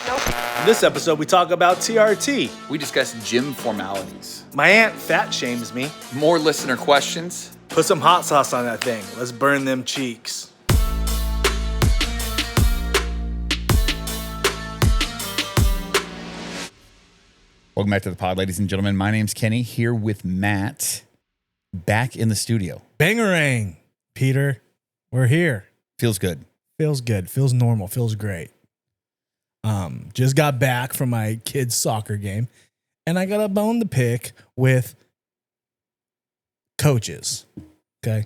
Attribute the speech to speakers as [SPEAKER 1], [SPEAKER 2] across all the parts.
[SPEAKER 1] In this episode, we talk about TRT.
[SPEAKER 2] We discuss gym formalities.
[SPEAKER 1] My aunt fat shames me.
[SPEAKER 2] More listener questions.
[SPEAKER 1] Put some hot sauce on that thing. Let's burn them cheeks.
[SPEAKER 3] Welcome back to the pod, ladies and gentlemen. My name's Kenny, here with Matt, back in the studio.
[SPEAKER 4] Bangarang, Peter. We're here.
[SPEAKER 3] Feels good.
[SPEAKER 4] Feels good. Feels normal. Feels great. Just got back from my kids' soccer game, and I got a bone to pick with coaches. Okay.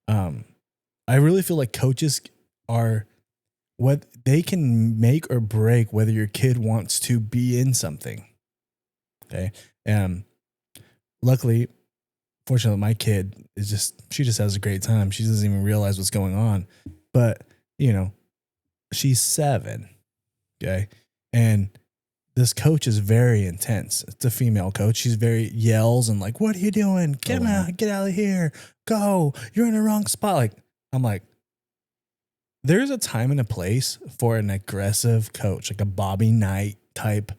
[SPEAKER 4] I really feel like coaches are what they can make or break whether your kid wants to be in something. Okay. And luckily, fortunately, my kid she just has a great time. She doesn't even realize what's going on. But, she's 7. Okay. And this coach is very intense. It's a female coach. She's very yells and like, what are you doing? Get out of here. Go. You're in the wrong spot. I'm like, there's a time and a place for an aggressive coach, like a Bobby Knight type,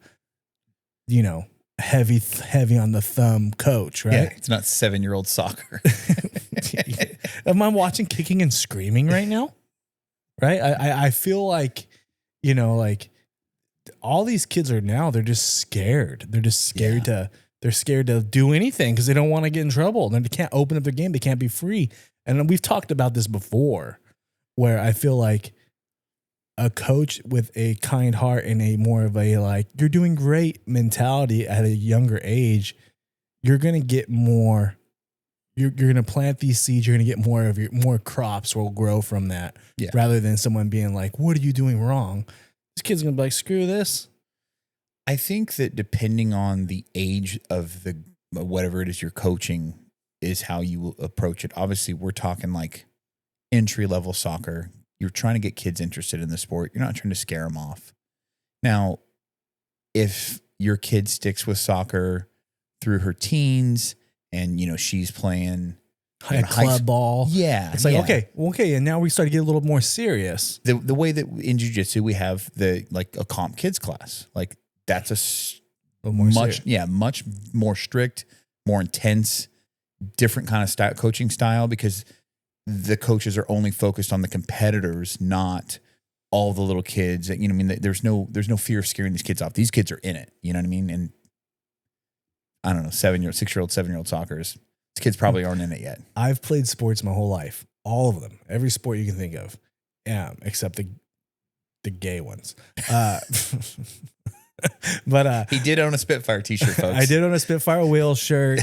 [SPEAKER 4] heavy on the thumb coach, right?
[SPEAKER 3] Yeah, it's not 7-year-old soccer.
[SPEAKER 4] Am I watching Kicking and Screaming right now? Right? I feel like, all these kids are now, they're just scared. They're just scared they're scared to do anything because they don't want to get in trouble. And they can't open up their game. They can't be free. And we've talked about this before, where I feel like a coach with a kind heart and a more of a you're doing great mentality at a younger age, you're going to get more. You're going to plant these seeds. You're going to get more crops will grow from that, rather than someone being like, "What are you doing wrong?" This kid's going to be like, "Screw this."
[SPEAKER 3] I think that depending on the age of the whatever it is you're coaching is how you will approach it. Obviously, we're talking like entry level soccer. You're trying to get kids interested in the sport. You're not trying to scare them off. Now, if your kid sticks with soccer through her teens and, she's playing
[SPEAKER 4] club ball.
[SPEAKER 3] Yeah.
[SPEAKER 4] It's like, okay. And now we start to get a little more serious.
[SPEAKER 3] The way that in jiu-jitsu, we have a comp kids class. Like that's much more strict, more intense, different kind of coaching style because the coaches are only focused on the competitors, not all the little kids. There's no fear of scaring these kids off. These kids are in it. You know what I mean? And I don't know, 6-year-old, 7-year-old soccer's. These kids probably aren't in it yet.
[SPEAKER 4] I've played sports my whole life, all of them, every sport you can think of, except the gay ones. But
[SPEAKER 3] he did own a Spitfire t-shirt, folks.
[SPEAKER 4] I did own a Spitfire wheel shirt.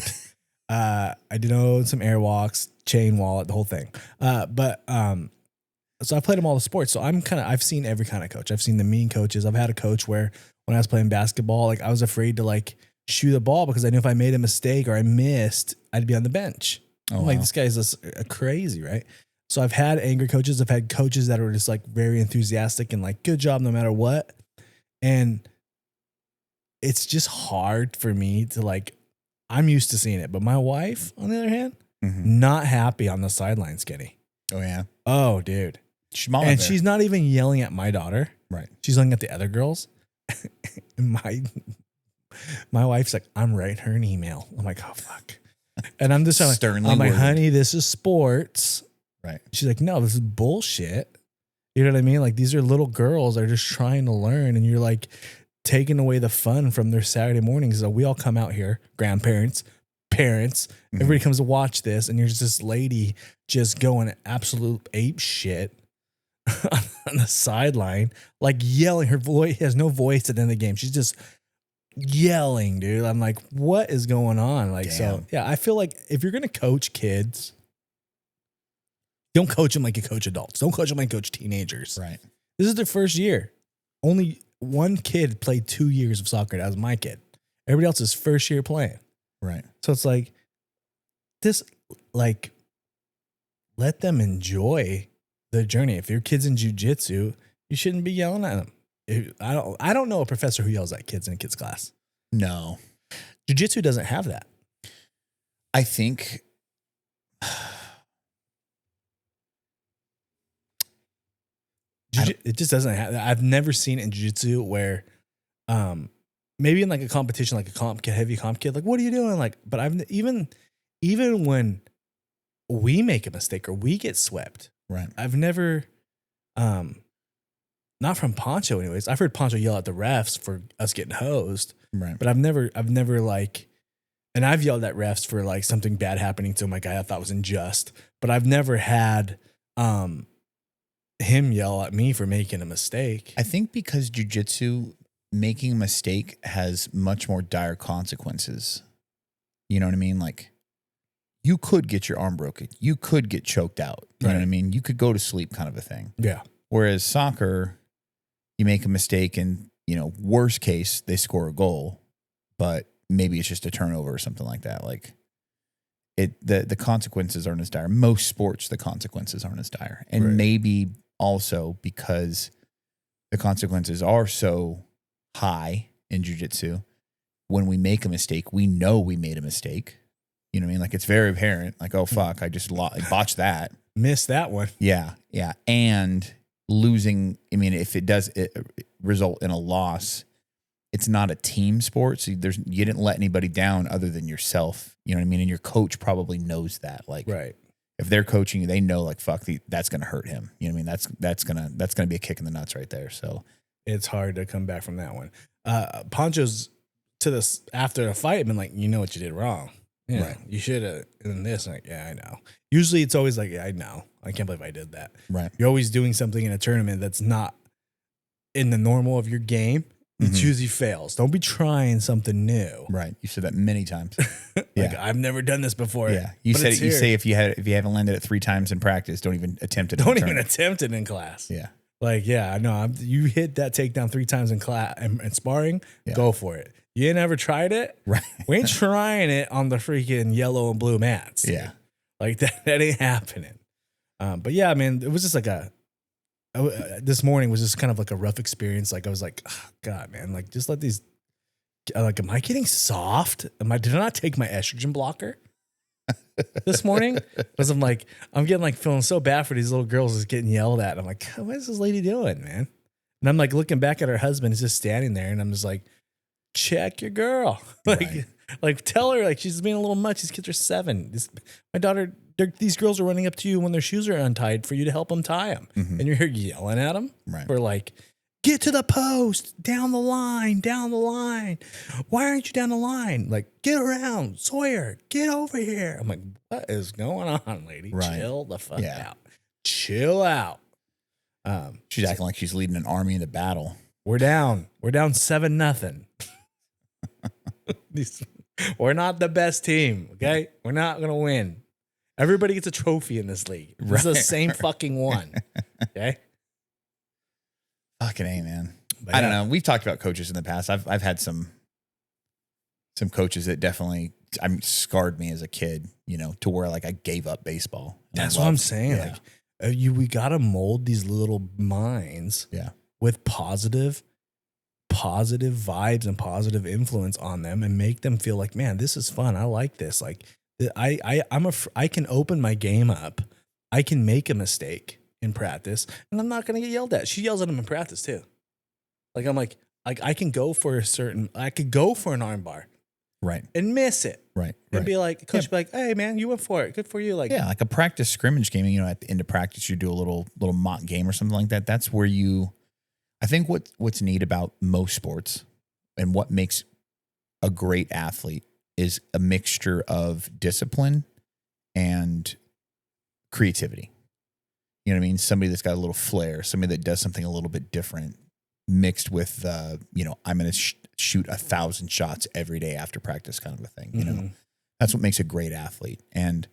[SPEAKER 4] I did own some Airwalks, chain wallet, the whole thing. So I played them all the sports. So I've seen every kind of coach. I've seen the mean coaches. I've had a coach where when I was playing basketball, I was afraid to shoot a ball because I knew if I made a mistake or I missed, I'd be on the bench. I'm like, this guy's just crazy, right? So I've had angry coaches. I've had coaches that are just very enthusiastic and good job no matter what. And it's just hard for me to I'm used to seeing it. But my wife, on the other hand, not happy on the sideline, Skinny.
[SPEAKER 3] Oh, yeah.
[SPEAKER 4] Oh, dude. She's not even yelling at my daughter.
[SPEAKER 3] Right.
[SPEAKER 4] She's yelling at the other girls. My wife's like, I'm writing her an email. I'm like, oh, fuck. And I'm just I'm like, honey, this is sports.
[SPEAKER 3] Right.
[SPEAKER 4] She's like, no, this is bullshit. You know what I mean? These are little girls that are just trying to learn. And you're taking away the fun from their Saturday mornings. So we all come out here, grandparents, parents, everybody comes to watch this. And there's this lady just going absolute ape shit on the sideline, yelling. Her voice has no voice at the end of the game. She's just yelling, dude. I'm like, what is going on? So yeah, I feel like if you're going to coach kids, don't coach them like you coach adults. Don't coach them like you coach teenagers.
[SPEAKER 3] Right.
[SPEAKER 4] This is their first year. Only one kid played 2 years of soccer. That was my kid. Everybody else is first year playing.
[SPEAKER 3] Right.
[SPEAKER 4] So it's let them enjoy the journey. If your kid's in jiu-jitsu, you shouldn't be yelling at them. I don't know a professor who yells at kids in a kids class.
[SPEAKER 3] No.
[SPEAKER 4] Jiu-jitsu doesn't have that.
[SPEAKER 3] I think
[SPEAKER 4] It just doesn't have. I've never seen it in jiu-jitsu where maybe in like a competition, like a comp kid, heavy comp kid, like, what are you doing? Like, but I've even when we make a mistake or we get swept,
[SPEAKER 3] Right.
[SPEAKER 4] I've never, not from Poncho anyways. I've heard Poncho yell at the refs for us getting hosed,
[SPEAKER 3] Right.
[SPEAKER 4] but I've never like, and I've yelled at refs for like something bad happening to my guy I thought was unjust, but I've never had, him yell at me for making a mistake.
[SPEAKER 3] I think because jiu-jitsu, making a mistake has much more dire consequences. You know what I mean? Like, you could get your arm broken. You could get choked out. You know what I mean? You could go to sleep, kind of a thing.
[SPEAKER 4] Yeah.
[SPEAKER 3] Whereas soccer, you make a mistake and, you know, worst case, they score a goal, but maybe it's just a turnover or something like that. Like, the consequences aren't as dire. Most sports, the consequences aren't as dire. And maybe also because the consequences are so high in jiu-jitsu, when we make a mistake, we know we made a mistake. You know what I mean? Like, it's very apparent. Like, oh, fuck, I just botched that.
[SPEAKER 4] Missed that one.
[SPEAKER 3] Yeah, yeah. And losing, I mean, if it does result in a loss, it's not a team sport. So you didn't let anybody down other than yourself. You know what I mean? And your coach probably knows that. Like, if they're coaching you, they know, like, fuck, that's going to hurt him. You know what I mean? That's gonna be a kick in the nuts right there. So
[SPEAKER 4] it's hard to come back from that one. Poncho's to this after the fight been like, you know what you did wrong. Yeah,
[SPEAKER 3] Right.
[SPEAKER 4] You should have done this. Like, yeah, I know. Usually it's always like, yeah, I know. I can't believe I did that.
[SPEAKER 3] Right.
[SPEAKER 4] You're always doing something in a tournament that's not in the normal of your game. It usually fails. Don't be trying something new.
[SPEAKER 3] Right. You said that many times.
[SPEAKER 4] Like, I've never done this before.
[SPEAKER 3] Yeah. You said it. You say if you haven't landed it 3 times in practice, don't even attempt it.
[SPEAKER 4] Don't even attempt it in class.
[SPEAKER 3] Yeah.
[SPEAKER 4] Like, yeah, I know. You hit that takedown 3 times in class and sparring, go for it. You ain't ever tried it?
[SPEAKER 3] Right.
[SPEAKER 4] We ain't trying it on the freaking yellow and blue mats.
[SPEAKER 3] Yeah.
[SPEAKER 4] Like, that ain't happening. But yeah, man, it was just like this morning was just kind of like a rough experience. Like, I was like, oh, God, man, like, just let these, like, am I getting soft? Did I not take my estrogen blocker this morning? Because I'm getting like feeling so bad for these little girls just getting yelled at. I'm like, what is this lady doing, man? And I'm like looking back at her husband, he's just standing there, and I'm just like, check your girl. Like tell her, like, she's being a little much. These kids are 7. My daughter, these girls are running up to you when their shoes are untied for you to help them tie them. And you're here yelling at them for like, get to the post, down the line. Why aren't you down the line? Like, get around, Sawyer, get over here. I'm like, what is going on, lady? Chill the fuck out. Chill out.
[SPEAKER 3] She's acting like she's leading an army into battle.
[SPEAKER 4] We're down 7-0. We're not the best team, okay? We're not going to win. Everybody gets a trophy in this league. It's the same fucking one, okay?
[SPEAKER 3] Fucking A, man. But I don't know. We've talked about coaches in the past. I've had some coaches that definitely scarred me as a kid, you know, to where like I gave up baseball.
[SPEAKER 4] That's what I'm saying. Yeah. Like, we got to mold these little minds with positive vibes and positive influence on them and make them feel like, man, this is fun. I like this. Like, I can open my game up. I can make a mistake in practice and I'm not going to get yelled at. She yells at him in practice too. Like, I'm like I can go for I could go for an arm bar.
[SPEAKER 3] Right.
[SPEAKER 4] And miss it.
[SPEAKER 3] Right.
[SPEAKER 4] And be like, coach be like, hey man, you went for it. Good for you. Like,
[SPEAKER 3] yeah, like a practice scrimmage game, you know, at the end of practice, you do a little mock game or something like that. That's where I think what's neat about most sports and what makes a great athlete is a mixture of discipline and creativity. You know what I mean? Somebody that's got a little flair, somebody that does something a little bit different, mixed with, you know, I'm going to shoot 1,000 shots every day after practice kind of a thing. You know, that's what makes a great athlete. And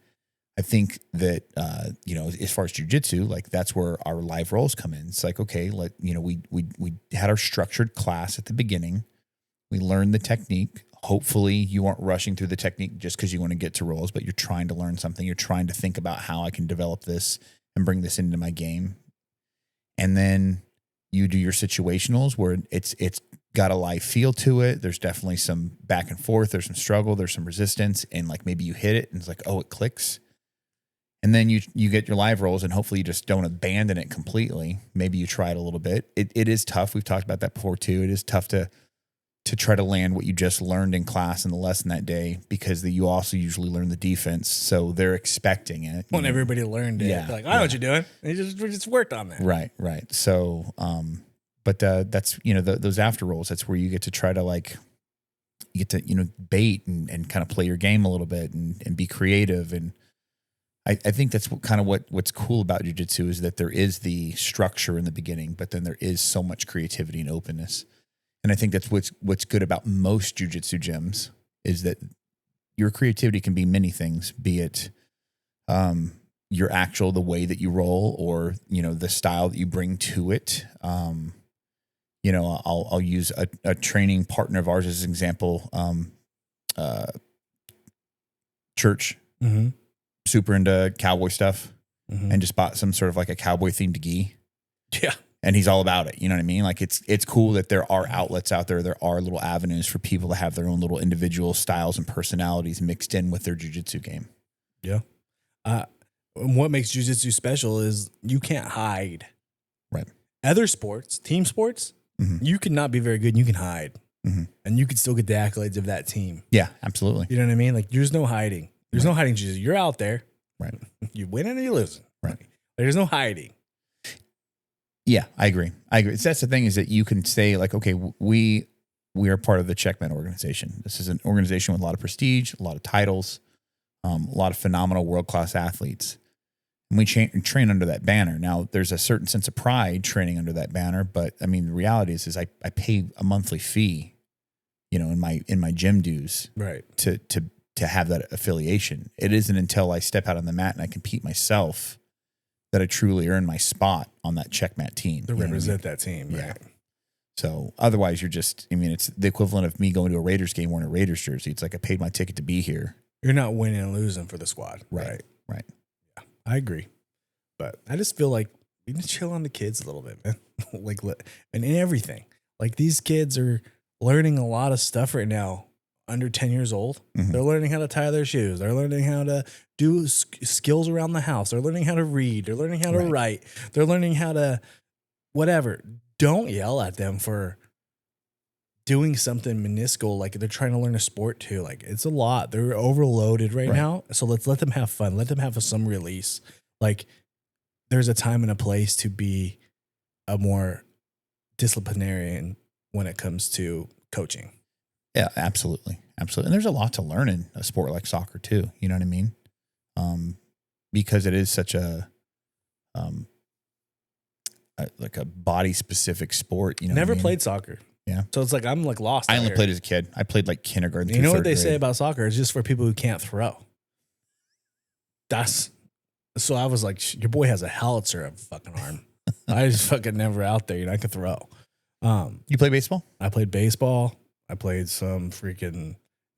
[SPEAKER 3] I think that, you know, as far as jiu-jitsu, like that's where our live roles come in. It's like, okay, we had our structured class at the beginning. We learned the technique. Hopefully you aren't rushing through the technique just because you want to get to rolls, but you're trying to learn something. You're trying to think about how I can develop this and bring this into my game. And then you do your situationals where it's got a live feel to it. There's definitely some back and forth. There's some struggle. There's some resistance. And like maybe you hit it and it's like, oh, it clicks. And then you get your live rolls and hopefully you just don't abandon it completely. Maybe you try it a little bit. It is tough. We've talked about that before too. It is tough to to try to land what you just learned in class in the lesson that day, because you also usually learn the defense. So they're expecting it.
[SPEAKER 4] When everybody learned it.
[SPEAKER 3] Yeah,
[SPEAKER 4] They're like, I know what you're doing. And we just worked on that.
[SPEAKER 3] Right. So, but that's, those after rolls, that's where you get to try to you get to, bait and kind of play your game a little bit and be creative. And I think that's what's cool about jiu-jitsu is that there is the structure in the beginning, but then there is so much creativity and openness. And I think that's what's good about most jiu-jitsu gyms is that your creativity can be many things, be it the way that you roll or, the style that you bring to it. I'll use a training partner of ours as an example. Church, super into cowboy stuff, and just bought some sort of like a cowboy themed gi.
[SPEAKER 4] Yeah.
[SPEAKER 3] And he's all about it. You know what I mean? Like it's cool that there are outlets out there. There are little avenues for people to have their own little individual styles and personalities mixed in with their jiu-jitsu game.
[SPEAKER 4] Yeah. What makes jiu-jitsu special is you can't hide.
[SPEAKER 3] Right.
[SPEAKER 4] Other sports, team sports, you can not be very good and you can hide. And you can still get the accolades of that team.
[SPEAKER 3] Yeah, absolutely.
[SPEAKER 4] You know what I mean? Like there's no hiding. There's no hiding jiu-jitsu. You're out there.
[SPEAKER 3] Right.
[SPEAKER 4] You win and you lose.
[SPEAKER 3] Right.
[SPEAKER 4] There's no hiding.
[SPEAKER 3] Yeah, I agree. That's the thing is that you can say like, okay, we are part of the Checkmate organization. This is an organization with a lot of prestige, a lot of titles, a lot of phenomenal world-class athletes. And we train under that banner. Now, there's a certain sense of pride training under that banner, but I mean, the reality is I pay a monthly fee, in my gym dues,
[SPEAKER 4] right,
[SPEAKER 3] to have that affiliation. It isn't until I step out on the mat and I compete myself that I truly earn my spot on that Checkmate team.
[SPEAKER 4] To represent that team, right?
[SPEAKER 3] Yeah. So otherwise you're just, it's the equivalent of me going to a Raiders game wearing a Raiders jersey. It's like I paid my ticket to be here.
[SPEAKER 4] You're not winning and losing for the squad.
[SPEAKER 3] Right.
[SPEAKER 4] Yeah, I agree. But I just feel like we need to chill on the kids a little bit, man. And in everything. Like these kids are learning a lot of stuff right now under 10 years old. They're learning how to tie their shoes. They're learning how to do skills around the house. They're learning how to read. They're learning how to write. They're learning how to whatever. Don't yell at them for doing something minuscule. Like they're trying to learn a sport too. Like it's a lot. They're overloaded right now. So let's let them have fun. Let them have some release. Like there's a time and a place to be a more disciplinarian when it comes to coaching.
[SPEAKER 3] Yeah, absolutely. And there's a lot to learn in a sport like soccer too. You know what I mean? Because it is such a body specific sport.
[SPEAKER 4] Never played soccer.
[SPEAKER 3] Yeah.
[SPEAKER 4] So it's like I'm like lost.
[SPEAKER 3] I only played as a kid. I played like kindergarten.
[SPEAKER 4] You know what they say about soccer? It's just for people who can't throw. So I was like, your boy has a howitzer of a fucking arm. I just fucking never out there. I could throw.
[SPEAKER 3] You play baseball?
[SPEAKER 4] I played baseball. I played some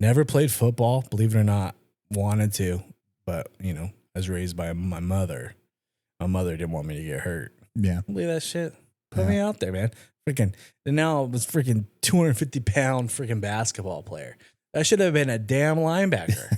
[SPEAKER 4] never played football, believe it or not, wanted to, but I was raised by my mother. My mother didn't want me to get hurt.
[SPEAKER 3] Yeah.
[SPEAKER 4] Believe that shit. Put me out there, man. And now I was 250-pound basketball player. That should have been a damn linebacker.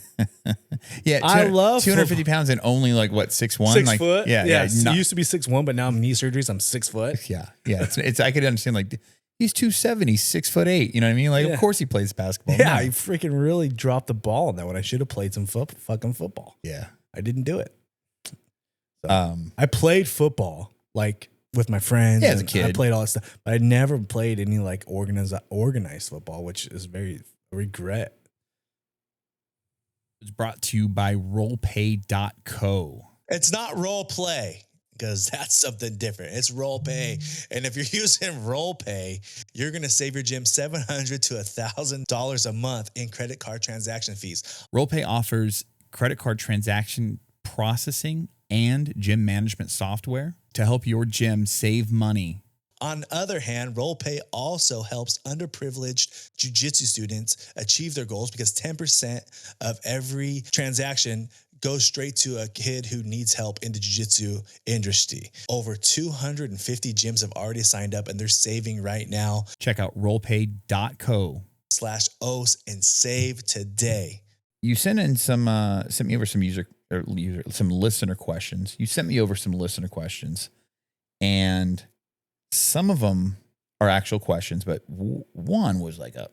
[SPEAKER 3] Yeah.
[SPEAKER 4] I love
[SPEAKER 3] 250 pounds and only 6'1"?
[SPEAKER 4] 6 foot.
[SPEAKER 3] Yeah.
[SPEAKER 4] It used to be 6'1", but now I'm knee surgeries. I'm 6 foot.
[SPEAKER 3] Yeah. Yeah. It's I could understand he's 270, 6'8". You know what I mean? Of course he plays basketball.
[SPEAKER 4] Yeah, I freaking really dropped the ball on that when I should have played some fucking football.
[SPEAKER 3] Yeah,
[SPEAKER 4] I didn't do it. So, I played football with my friends.
[SPEAKER 3] As a kid,
[SPEAKER 4] I played all that stuff, but I never played any organized football, which is very regret.
[SPEAKER 3] It's brought to you by RollPay.co.
[SPEAKER 5] It's not role play, because that's something different. It's RollPay. And if you're using RollPay, you're going to save your gym $700 to $1,000 a month in credit card transaction fees.
[SPEAKER 3] RollPay offers credit card transaction processing and gym management software to help your gym save money.
[SPEAKER 5] On the other hand, RollPay also helps underprivileged jiu-jitsu students achieve their goals, because 10% of every transaction goes straight to a kid who needs help in the jiu-jitsu industry. Over 250 gyms have already signed up, and they're saving right now.
[SPEAKER 3] Check out rollpay.co/OS and save today. You sent me over some listener questions. You sent me over some listener questions, and some of them are actual questions, but one was like a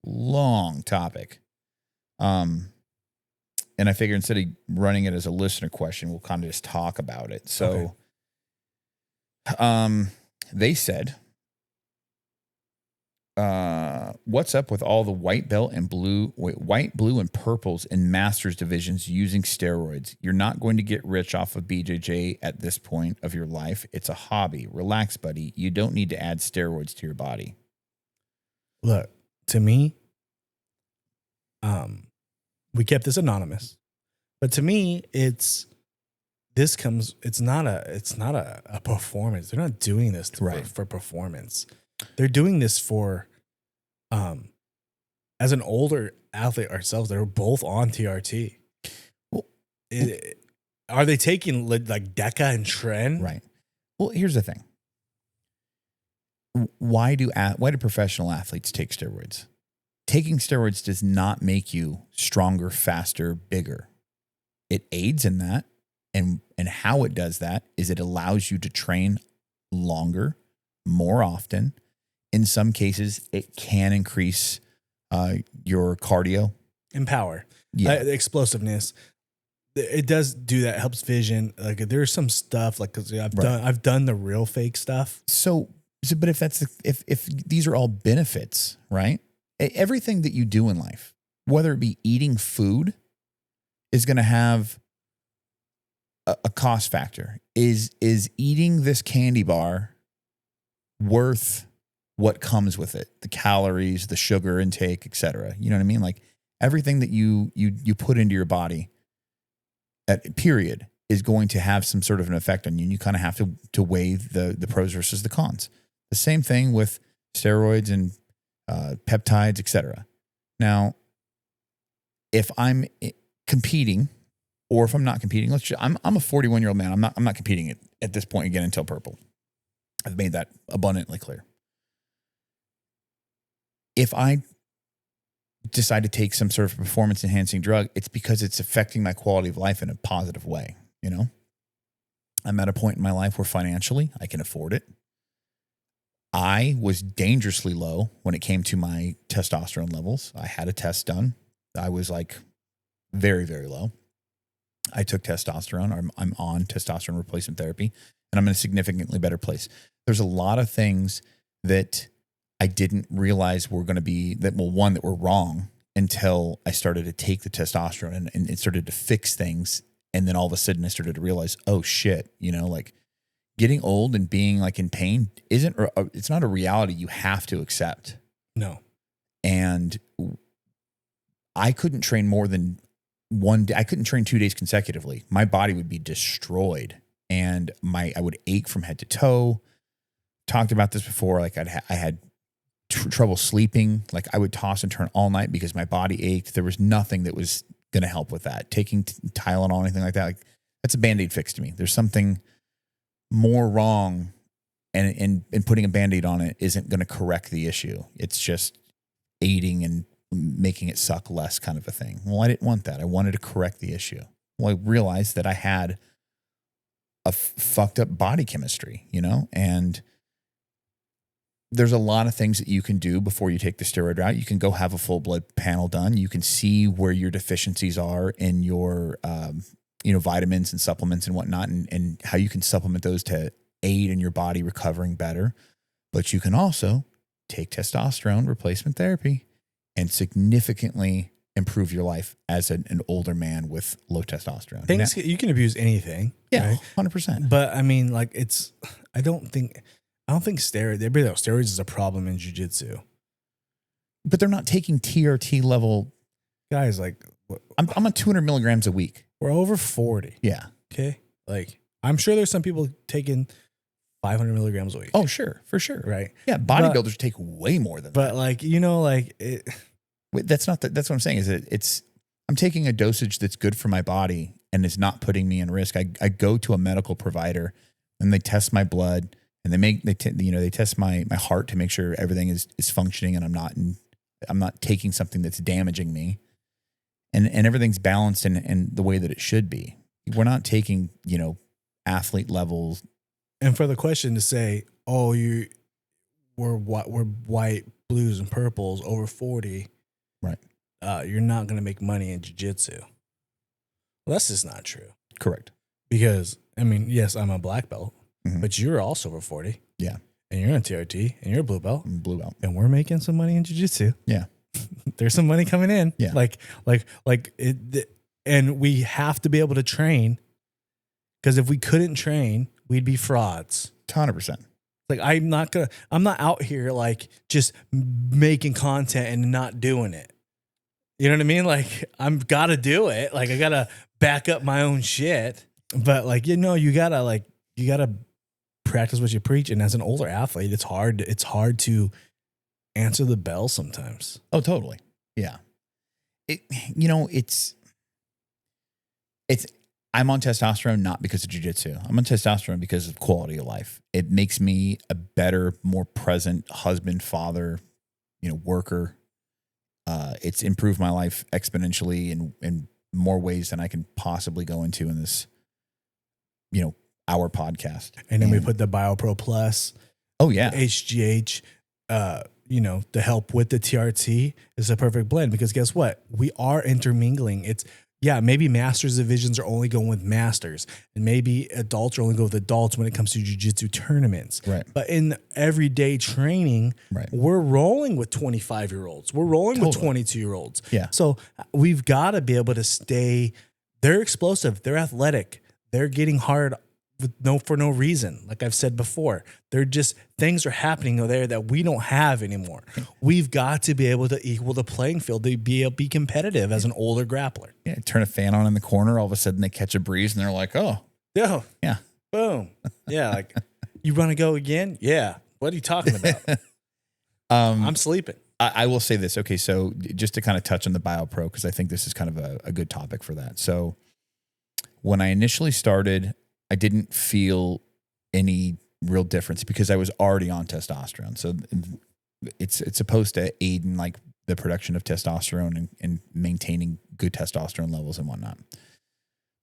[SPEAKER 3] long topic. And I figure instead of running it as a listener question, we'll kind of just talk about it. So, they said, what's up with all the white, blue, and purples in masters divisions using steroids? You're not going to get rich off of BJJ at this point of your life. It's a hobby. Relax, buddy. You don't need to add steroids to your body.
[SPEAKER 4] Look, to me, we kept this anonymous, but to me, it's not a performance. They're not doing this for performance. They're doing this for, as an older athlete ourselves, they're both on TRT.
[SPEAKER 3] Well,
[SPEAKER 4] are they taking like Deca and Tren?
[SPEAKER 3] Right. Well, here's the thing. Why do professional athletes take steroids? Taking steroids does not make you stronger, faster, bigger. It aids in that. And how it does that is it allows you to train longer, more often. In some cases, it can increase your cardio
[SPEAKER 4] and power, explosiveness. It does do that. It helps vision. Like there's some stuff like I've done the real fake stuff.
[SPEAKER 3] So but if these are all benefits, right? Everything that you do in life, whether it be eating food, is going to have a cost factor. Is eating this candy bar worth what comes with it? The calories, the sugar intake, etc. You know what I mean? Like everything that you put into your body at period is going to have some sort of an effect on you. And you kind of have to weigh the pros versus the cons. The same thing with steroids and peptides, etc. Now, if I'm competing, or if I'm not competing, I'm a 41-year-old man. I'm not competing at this point again until purple. I've made that abundantly clear. If I decide to take some sort of performance enhancing drug, it's because it's affecting my quality of life in a positive way. You know, I'm at a point in my life where financially I can afford it. I was dangerously low when it came to my testosterone levels. I had a test done. I was like very, very low. I took testosterone. I'm on testosterone replacement therapy, and I'm in a significantly better place. There's a lot of things that I didn't realize were going to be that were wrong until I started to take the testosterone and it started to fix things. And then all of a sudden I started to realize, oh shit, like getting old and being like in pain it's not a reality you have to accept.
[SPEAKER 4] No.
[SPEAKER 3] And I couldn't train more than one day. I couldn't train 2 days consecutively. My body would be destroyed and I would ache from head to toe. Talked about this before. Like I had trouble sleeping. Like I would toss and turn all night because my body ached. There was nothing that was going to help with that. Taking Tylenol or anything like that, like that's a Band-Aid fix to me. There's something more wrong, and putting a Band-Aid on it isn't going to correct the issue. It's just aiding and making it suck less kind of a thing. Well, I didn't want that. I wanted to correct the issue. Well, I realized that I had a fucked up body chemistry, and there's a lot of things that you can do before you take the steroid route. You can go have a full blood panel done. You can see where your deficiencies are in your, vitamins and supplements and whatnot, and how you can supplement those to aid in your body recovering better. But you can also take testosterone replacement therapy and significantly improve your life as an older man with low testosterone.
[SPEAKER 4] You can abuse anything.
[SPEAKER 3] Yeah,
[SPEAKER 4] right?
[SPEAKER 3] 100%.
[SPEAKER 4] But I mean, like I don't think steroids is a problem in jiu-jitsu.
[SPEAKER 3] But they're not taking TRT level.
[SPEAKER 4] Guys, like
[SPEAKER 3] I'm on 200 milligrams a week.
[SPEAKER 4] We're over 40.
[SPEAKER 3] Yeah.
[SPEAKER 4] Okay. Like I'm sure there's some people taking 500 milligrams a week.
[SPEAKER 3] Oh, sure. For sure.
[SPEAKER 4] Right.
[SPEAKER 3] Yeah. Bodybuilders take way more than that.
[SPEAKER 4] But like, it.
[SPEAKER 3] That's what I'm saying is that I'm taking a dosage that's good for my body and is not putting me in risk. I go to a medical provider and they test my blood and they test my heart to make sure everything is functioning and I'm not taking something that's damaging me. And everything's balanced in the way that it should be. We're not taking, athlete levels.
[SPEAKER 4] And for the question to say, oh, we're white blues and purples over 40,
[SPEAKER 3] Right.
[SPEAKER 4] You're not going to make money in jiu-jitsu. Well, that's just not true.
[SPEAKER 3] Correct.
[SPEAKER 4] Because, I mean, yes, I'm a black belt,
[SPEAKER 3] Mhm.
[SPEAKER 4] but you're also over 40.
[SPEAKER 3] Yeah.
[SPEAKER 4] And you're in TRT, and you're a blue belt.
[SPEAKER 3] Blue belt.
[SPEAKER 4] And we're making some money in jiu-jitsu.
[SPEAKER 3] Yeah.
[SPEAKER 4] There's some money coming in.
[SPEAKER 3] Yeah.
[SPEAKER 4] And we have to be able to train, because if we couldn't train, we'd be frauds.
[SPEAKER 3] 100%.
[SPEAKER 4] Like, I'm not out here like just making content and not doing it. You know what I mean? Like, I'm gotta do it. Like, I gotta back up my own shit. But like, you gotta practice what you preach. And as an older athlete, it's hard to answer the bell sometimes.
[SPEAKER 3] Oh, totally. Yeah. I'm on testosterone not because of jiu-jitsu. I'm on testosterone because of quality of life. It makes me a better, more present husband, father, worker. It's improved my life exponentially in more ways than I can possibly go into in this, our podcast.
[SPEAKER 4] And then we put the BioPro Plus.
[SPEAKER 3] Oh yeah.
[SPEAKER 4] HGH, to help with the TRT is a perfect blend, because guess what? We are intermingling. Maybe masters divisions are only going with masters, and maybe adults are only going with adults when it comes to jiu-jitsu tournaments.
[SPEAKER 3] Right.
[SPEAKER 4] But in everyday training,
[SPEAKER 3] right,
[SPEAKER 4] we're rolling with 25-year-olds. We're rolling with 22-year-olds.
[SPEAKER 3] Yeah.
[SPEAKER 4] So we've got to be able to stay. They're explosive. They're athletic. They're getting hard for no reason. Like I've said before, they're just, things are happening there that we don't have anymore. We've got to be able to equal the playing field to be competitive as an older grappler.
[SPEAKER 3] Yeah. Turn a fan on in the corner. All of a sudden they catch a breeze and they're like, oh,
[SPEAKER 4] yeah, boom. Yeah. Like, you want to go again? Yeah. What are you talking about? I'm sleeping.
[SPEAKER 3] I will say this. Okay. So just to kind of touch on the BioPro, because I think this is kind of a good topic for that. So when I initially started, I didn't feel any real difference because I was already on testosterone. So it's supposed to aid in like the production of testosterone and maintaining good testosterone levels and whatnot.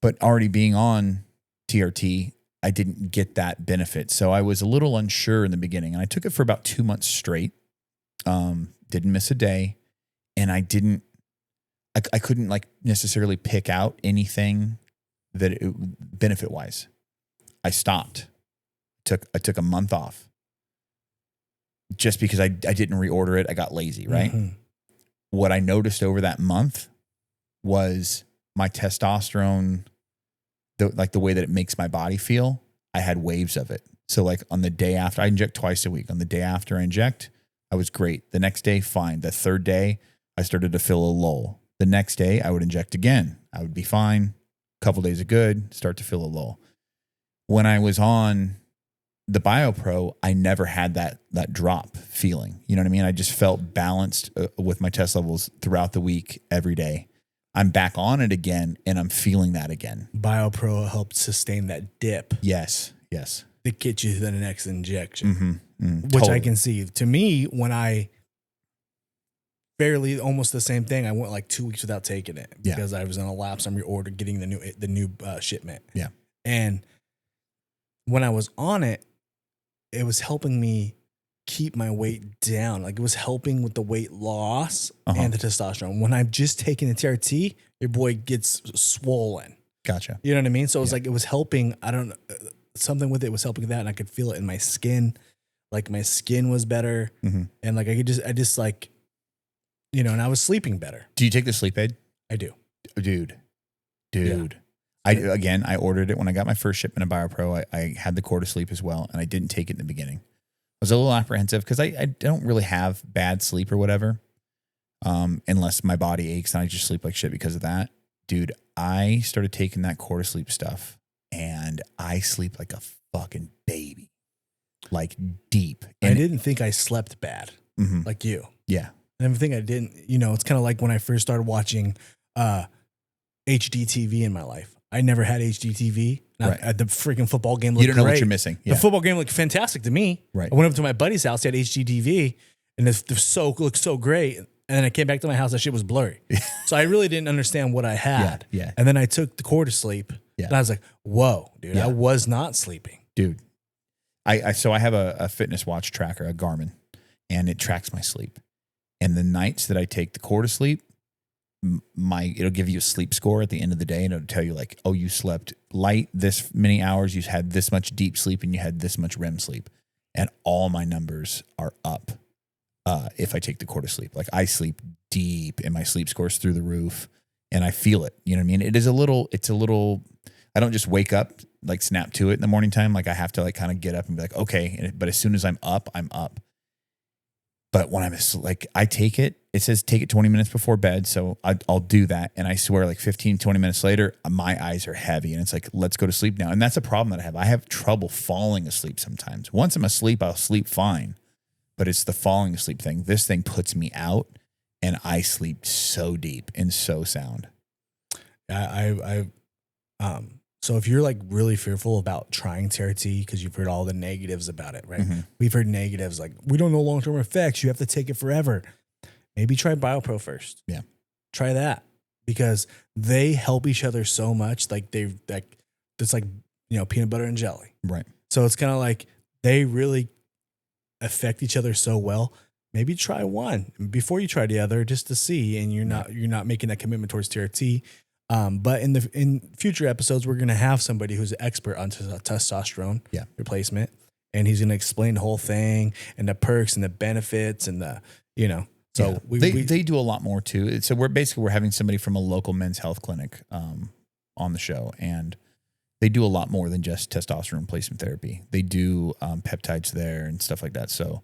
[SPEAKER 3] But already being on TRT, I didn't get that benefit. So I was a little unsure in the beginning, and I took it for about 2 months straight. Didn't miss a day. And I couldn't like necessarily pick out anything that benefit wise. I stopped. I took a month off just because I didn't reorder it. I got lazy, right? Mm-hmm. What I noticed over that month was my testosterone, the way that it makes my body feel, I had waves of it. So like on the day after, I inject twice a week. On the day after I inject, I was great. The next day, fine. The third day, I started to feel a lull. The next day, I would inject again. I would be fine. A couple days of good, start to feel a lull. When I was on the BioPro, I never had that drop feeling. You know what I mean? I just felt balanced with my test levels throughout the week, every day. I'm back on it again, and I'm feeling that again.
[SPEAKER 4] BioPro helped sustain that dip.
[SPEAKER 3] Yes.
[SPEAKER 4] To get you to the next injection,
[SPEAKER 3] which
[SPEAKER 4] totally. I can see. To me, when I fairly almost the same thing, I went like 2 weeks without taking it because I was on a lapse on reorder getting the new shipment.
[SPEAKER 3] Yeah,
[SPEAKER 4] and when I was on it, it was helping me keep my weight down. Like, it was helping with the weight loss and the testosterone. When I've just taken the TRT, your boy gets swollen.
[SPEAKER 3] Gotcha.
[SPEAKER 4] You know what I mean? So it was like, it was helping. I don't know. Something with it was helping that. And I could feel it in my skin. Like, my skin was better. Mm-hmm. And like, I just like, and I was sleeping better.
[SPEAKER 3] Do you take the sleep aid?
[SPEAKER 4] I do.
[SPEAKER 3] Dude.
[SPEAKER 4] Yeah.
[SPEAKER 3] I ordered it when I got my first shipment of BioPro. I had the Core to Sleep as well, and I didn't take it in the beginning. I was a little apprehensive because I don't really have bad sleep or whatever, unless my body aches and I just sleep like shit because of that. Dude, I started taking that Core to Sleep stuff, and I sleep like a fucking baby, like deep. And
[SPEAKER 4] I didn't think I slept bad, like you.
[SPEAKER 3] Yeah.
[SPEAKER 4] And I think I didn't. It's kind of like when I first started watching HD TV in my life. I never had HDTV.
[SPEAKER 3] Right.
[SPEAKER 4] The freaking football game looked
[SPEAKER 3] You don't know
[SPEAKER 4] great.
[SPEAKER 3] what you're missing. Yeah.
[SPEAKER 4] The football game looked fantastic to me.
[SPEAKER 3] Right.
[SPEAKER 4] I went up to my buddy's house. He had HDTV, and it looked so great. And then I came back to my house. That shit was blurry. So I really didn't understand what I had.
[SPEAKER 3] Yeah.
[SPEAKER 4] And then I took the Core to Sleep.
[SPEAKER 3] Yeah.
[SPEAKER 4] And I was like, whoa, dude,
[SPEAKER 3] Yeah.
[SPEAKER 4] I was not sleeping.
[SPEAKER 3] Dude. So I have a fitness watch tracker, a Garmin. and it tracks my sleep. And the nights that I take the core to sleep, it'll give you a sleep score at the end of the day, and it'll tell you like, oh, you slept light this many hours, you had this much deep sleep, and you had this much REM sleep. And all my numbers are up if I take the core to sleep. Like I sleep deep and my sleep score's through the roof and I feel it. You know what I mean? It's a little, I don't just wake up, like snap to it in the morning time. Like I have to like kind of get up and be like, okay. But as soon as I'm up, I'm up. But when I'm like, I take it, it says take it 20 minutes before bed. So I'll do that. And I swear like 15, 20 minutes later, my eyes are heavy and it's like, let's go to sleep now. And that's a problem that I have. I have trouble falling asleep sometimes. Once I'm asleep, I'll sleep fine. But it's the falling asleep thing. This thing puts me out and I sleep so deep and so sound.
[SPEAKER 4] So if you're like really fearful about trying TRT because you've heard all the negatives about it, right?
[SPEAKER 3] Mm-hmm.
[SPEAKER 4] We've heard negatives like we don't know long-term effects. You have to take it forever. Maybe try BioPro first.
[SPEAKER 3] Yeah.
[SPEAKER 4] Try that because they help each other so much. Like it's like, peanut butter and jelly.
[SPEAKER 3] Right.
[SPEAKER 4] So it's kind of like they really affect each other so well. Maybe try one before you try the other just to see, and you're not making that commitment towards TRT. But in future episodes, we're gonna have somebody who's an expert on testosterone replacement, and he's gonna explain the whole thing and the perks and the benefits and the So they do a lot more too. So we're having somebody from a local men's health clinic on the show, and they do a lot more than just testosterone replacement therapy. They do peptides there and stuff like that. So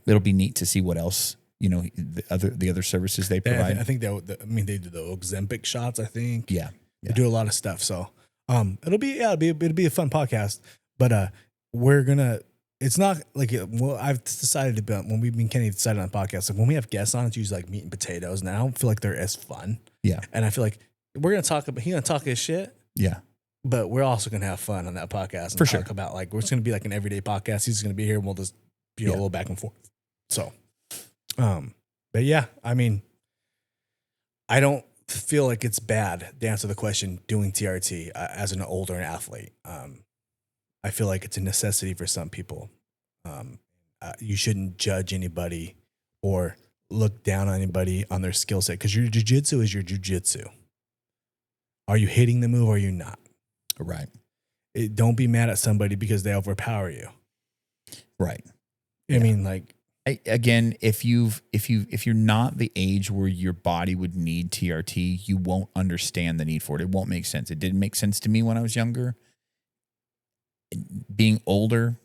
[SPEAKER 4] it'll be neat to see what else the other services they provide. I think they do the Ozempic shots. I think they do a lot of stuff. So it'll be a fun podcast. But we're gonna. It's not like I've decided to be when me and Kenny decided on a podcast. Like when we have guests on, it's usually like meat and potatoes, and I don't feel like they're as fun.
[SPEAKER 3] Yeah,
[SPEAKER 4] and I feel like we're gonna talk about. He's gonna talk his shit.
[SPEAKER 3] Yeah.
[SPEAKER 4] But we're also going to have fun on that podcast and talk about like, we're just going to be like an everyday podcast. He's going to be here and we'll just, a little back and forth. So, but yeah, I mean, I don't feel like it's bad to answer the question doing TRT as an older athlete. I feel like it's a necessity for some people. You shouldn't judge anybody or look down on anybody on their skill set because your jiu-jitsu is your jiu-jitsu. Are you hitting the move or are you not?
[SPEAKER 3] Right.
[SPEAKER 4] Don't be mad at somebody because they overpower you.
[SPEAKER 3] Right.
[SPEAKER 4] I mean, like,
[SPEAKER 3] again, if you're not the age where your body would need TRT, you won't understand the need for it. It won't make sense. It didn't make sense to me when I was younger. Being older,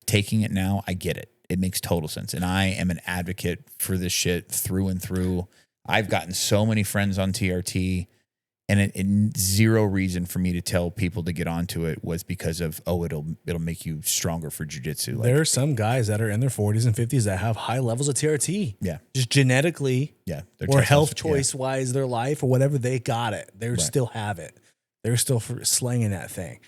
[SPEAKER 3] taking it now, I get it. It makes total sense. And I am an advocate for this shit through and through. I've gotten so many friends on TRT. And it zero reason for me to tell people to get onto it was because of, it'll make you stronger for jiu-jitsu.
[SPEAKER 4] There are some guys that are in their 40s and 50s that have high levels of TRT.
[SPEAKER 3] Yeah.
[SPEAKER 4] Just genetically.
[SPEAKER 3] Yeah.
[SPEAKER 4] Or health choice wise, their life or whatever, they got it. They still have it. They're still slinging that thing.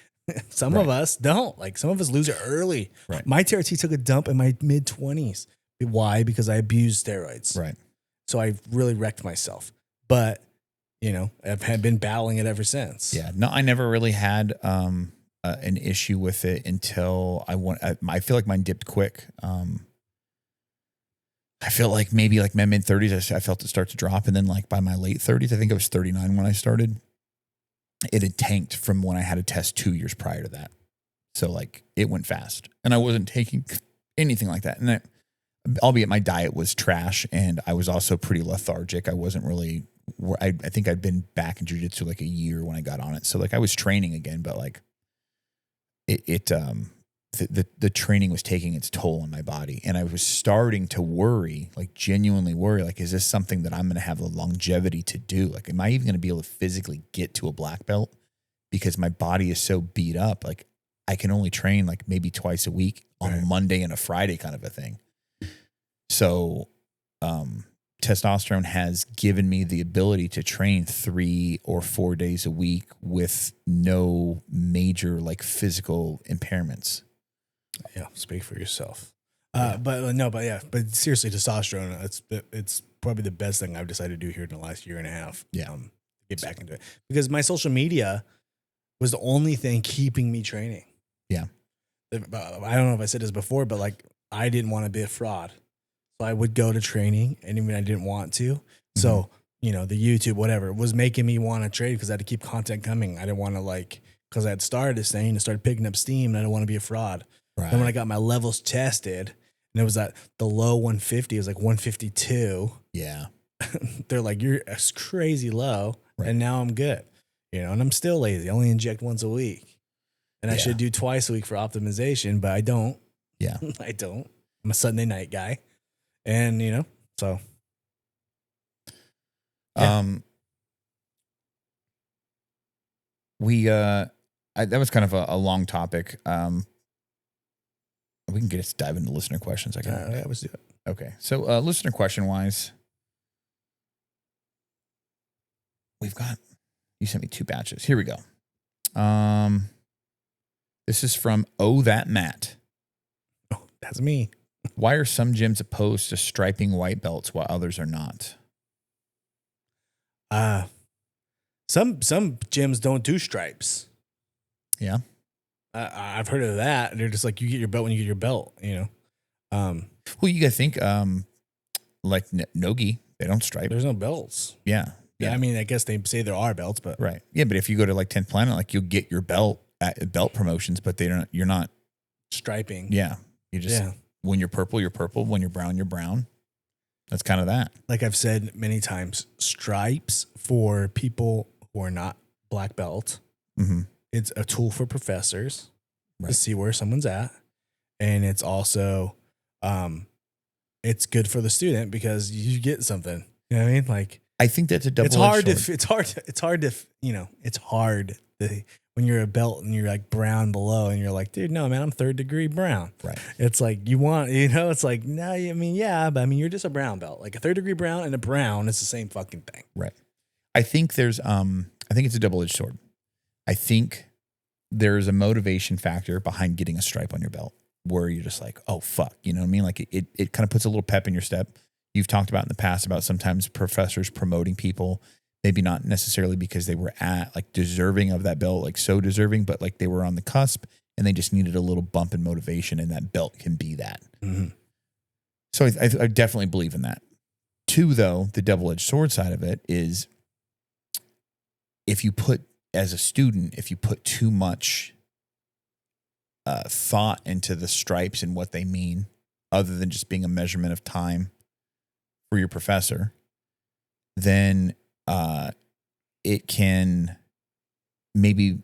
[SPEAKER 4] Some of us don't. Like some of us lose it early.
[SPEAKER 3] Right.
[SPEAKER 4] My TRT took a dump in my mid-20s. Why? Because I abused steroids.
[SPEAKER 3] Right.
[SPEAKER 4] So I really wrecked myself. But I've been battling it ever since.
[SPEAKER 3] Yeah. No, I never really had an issue with it until I feel like mine dipped quick. I feel like maybe like my mid 30s, I felt it start to drop. And then like by my late 30s, I think I was 39 when I started, it had tanked from when I had a test 2 years prior to that. So like it went fast and I wasn't taking anything like that. And albeit my diet was trash and I was also pretty lethargic. I wasn't really, I think I'd been back in jiu-jitsu like a year when I got on it. So like I was training again, but like the training was taking its toll on my body. And I was starting to worry, like genuinely worry, like, is this something that I'm going to have the longevity to do? Like, am I even going to be able to physically get to a black belt? Because my body is so beat up. Like I can only train like maybe twice a week on a Monday and a Friday kind of a thing. So, testosterone has given me the ability to train 3 or 4 days a week with no major like physical impairments.
[SPEAKER 4] Yeah. Speak for yourself. But seriously, testosterone, it's probably the best thing I've decided to do here in the last year and a half.
[SPEAKER 3] Yeah.
[SPEAKER 4] Get back into it because my social media was the only thing keeping me training.
[SPEAKER 3] Yeah.
[SPEAKER 4] I don't know if I said this before, but like I didn't want to be a fraud. So I would go to training, and even I didn't want to. So, you know, the YouTube, whatever, was making me want to trade because I had to keep content coming. I didn't want to because I had started this thing and started picking up steam, and I didn't want to be a fraud.
[SPEAKER 3] Right.
[SPEAKER 4] Then when I got my levels tested, and it was at the low 150, it was like 152.
[SPEAKER 3] Yeah.
[SPEAKER 4] They're like, you're crazy low.
[SPEAKER 3] Right.
[SPEAKER 4] And now I'm good. You know, and I'm still lazy. I only inject once a week. And I should do twice a week for optimization, but I don't.
[SPEAKER 3] Yeah.
[SPEAKER 4] I don't. I'm a Sunday night guy. And, you know, so.
[SPEAKER 3] Yeah. That was kind of a long topic. We can dive into listener questions.
[SPEAKER 4] Yeah, let's do it.
[SPEAKER 3] Okay. So, listener question wise, you sent me 2 batches. Here we go. This is from That Matt.
[SPEAKER 4] Oh, that's me.
[SPEAKER 3] Why are some gyms opposed to striping white belts while others are not?
[SPEAKER 4] Some gyms don't do stripes.
[SPEAKER 3] Yeah.
[SPEAKER 4] I've heard of that. They're just like, you get your belt when you get your belt, you know?
[SPEAKER 3] Well, you gotta think, like Nogi, they don't stripe.
[SPEAKER 4] There's no belts.
[SPEAKER 3] Yeah.
[SPEAKER 4] Yeah. I mean, I guess they say there are belts, but.
[SPEAKER 3] Right. Yeah. But if you go to like 10th Planet, like you'll get your belt at belt promotions, but you're not
[SPEAKER 4] striping.
[SPEAKER 3] Yeah. You just, when you're purple, you're purple. When you're brown, you're brown. That's kind of that.
[SPEAKER 4] Like I've said many times, stripes for people who are not black belt.
[SPEAKER 3] Mm-hmm.
[SPEAKER 4] It's a tool for professors to see where someone's at. And it's also, it's good for the student because you get something. You know what I mean? Like,
[SPEAKER 3] I think that's a double.
[SPEAKER 4] It's hard to, you know, it's hard when you're a belt and you're like brown below and you're like, dude, no, man, I'm 3rd degree brown.
[SPEAKER 3] Right.
[SPEAKER 4] It's like, you want, you know, it's like, no, I mean, yeah, but I mean, you're just a brown belt. Like a 3rd degree brown and a brown is the same fucking thing.
[SPEAKER 3] Right. I think it's a double-edged sword. I think there's a motivation factor behind getting a stripe on your belt where you're just like, oh, fuck. You know what I mean? Like it kind of puts a little pep in your step. You've talked about in the past about sometimes professors promoting people, maybe not necessarily because they were like deserving of that belt, like so deserving, but like they were on the cusp and they just needed a little bump in motivation, and that belt can be that. Mm-hmm. So I definitely believe in that. 2, though, the double-edged sword side of it is as a student, if you put too much thought into the stripes and what they mean, other than just being a measurement of time for your professor, then it can maybe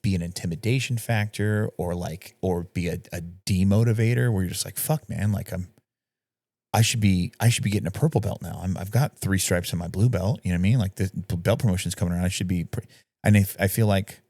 [SPEAKER 3] be an intimidation factor or be a demotivator where you're just like, fuck, man, like I should be getting a purple belt now. I've got 3 stripes on my blue belt. You know what I mean? Like the belt promotion's coming around. I should be, and I feel like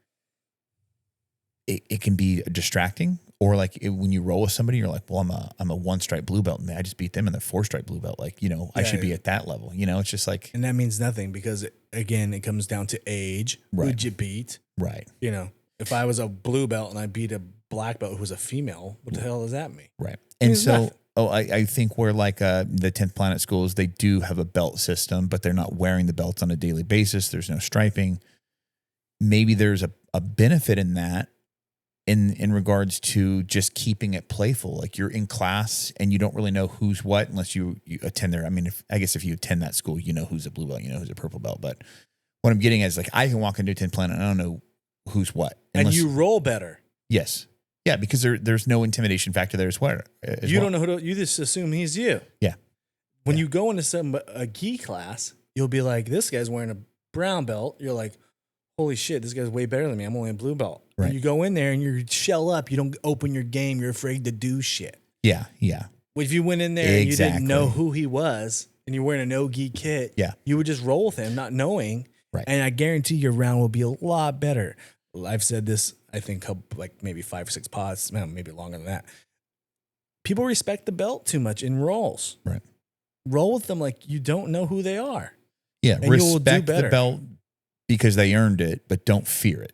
[SPEAKER 3] it can be distracting, or like when you roll with somebody, you're like, well, I'm a 1 stripe blue belt, and I just beat them in the 4 stripe blue belt. Like, you know, I should be at that level. You know, it's just like,
[SPEAKER 4] and that means nothing because it comes down to age.
[SPEAKER 3] Right.
[SPEAKER 4] Who'd you beat?
[SPEAKER 3] Right.
[SPEAKER 4] You know, if I was a blue belt and I beat a black belt who was a female, what the hell does that mean?
[SPEAKER 3] Right. And so, I think where like the 10th Planet schools, they do have a belt system, but they're not wearing the belts on a daily basis. There's no striping. Maybe there's a benefit in that in regards to just keeping it playful. Like you're in class and you don't really know who's what unless you attend there. I mean, if you attend that school, you know who's a blue belt, you know who's a purple belt. But what I'm getting at is like, I can walk into 10th Planet and I don't know who's what.
[SPEAKER 4] And you roll better.
[SPEAKER 3] Yes. Yeah, because there's no intimidation factor there as well.
[SPEAKER 4] Don't know you just assume he's you.
[SPEAKER 3] Yeah.
[SPEAKER 4] When you go into a gi class, you'll be like, this guy's wearing a brown belt. You're like, holy shit, this guy's way better than me. I'm only a blue belt.
[SPEAKER 3] Right.
[SPEAKER 4] And you go in there and you shell up. You don't open your game. You're afraid to do shit.
[SPEAKER 3] Yeah, yeah.
[SPEAKER 4] If you went in there and you didn't know who he was and you're wearing a no-gi kit, you would just roll with him, not knowing.
[SPEAKER 3] Right.
[SPEAKER 4] And I guarantee your round will be a lot better. I've said this, I think, like maybe 5 or 6 pods, maybe longer than that. People respect the belt too much in rolls.
[SPEAKER 3] Right.
[SPEAKER 4] Roll with them like you don't know who they are.
[SPEAKER 3] Yeah,
[SPEAKER 4] and
[SPEAKER 3] respect the belt because they earned it, but don't fear it.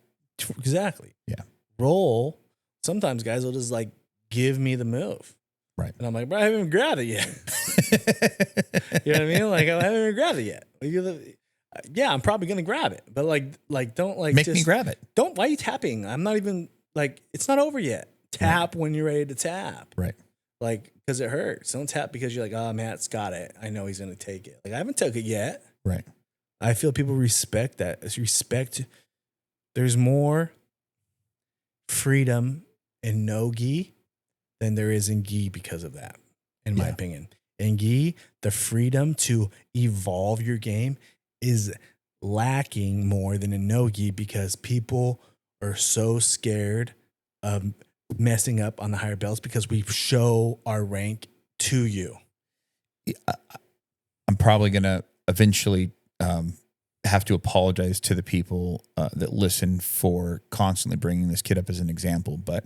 [SPEAKER 4] Exactly.
[SPEAKER 3] Yeah.
[SPEAKER 4] Roll. Sometimes guys will just like give me the move.
[SPEAKER 3] Right.
[SPEAKER 4] And I'm like, bro, I haven't even grabbed it yet. You know what I mean? Like, I haven't even grabbed it yet. Yeah, I'm probably gonna grab it, but like, don't like
[SPEAKER 3] make me grab it.
[SPEAKER 4] Don't. Why are you tapping? I'm not even like. It's not over yet. Tap when you're ready to tap.
[SPEAKER 3] Right.
[SPEAKER 4] Like, because it hurts. Don't tap because you're like, oh, Matt's got it. I know he's going to take it. Like, I haven't took it yet.
[SPEAKER 3] Right.
[SPEAKER 4] I feel people respect that. It's respect. There's more freedom in no gi than there is in gi because of that, in my opinion. In gi, the freedom to evolve your game is lacking more than in no gi because people are so scared of messing up on the higher belts because we show our rank to you.
[SPEAKER 3] I'm probably going to eventually have to apologize to the people that listen for constantly bringing this kid up as an example. But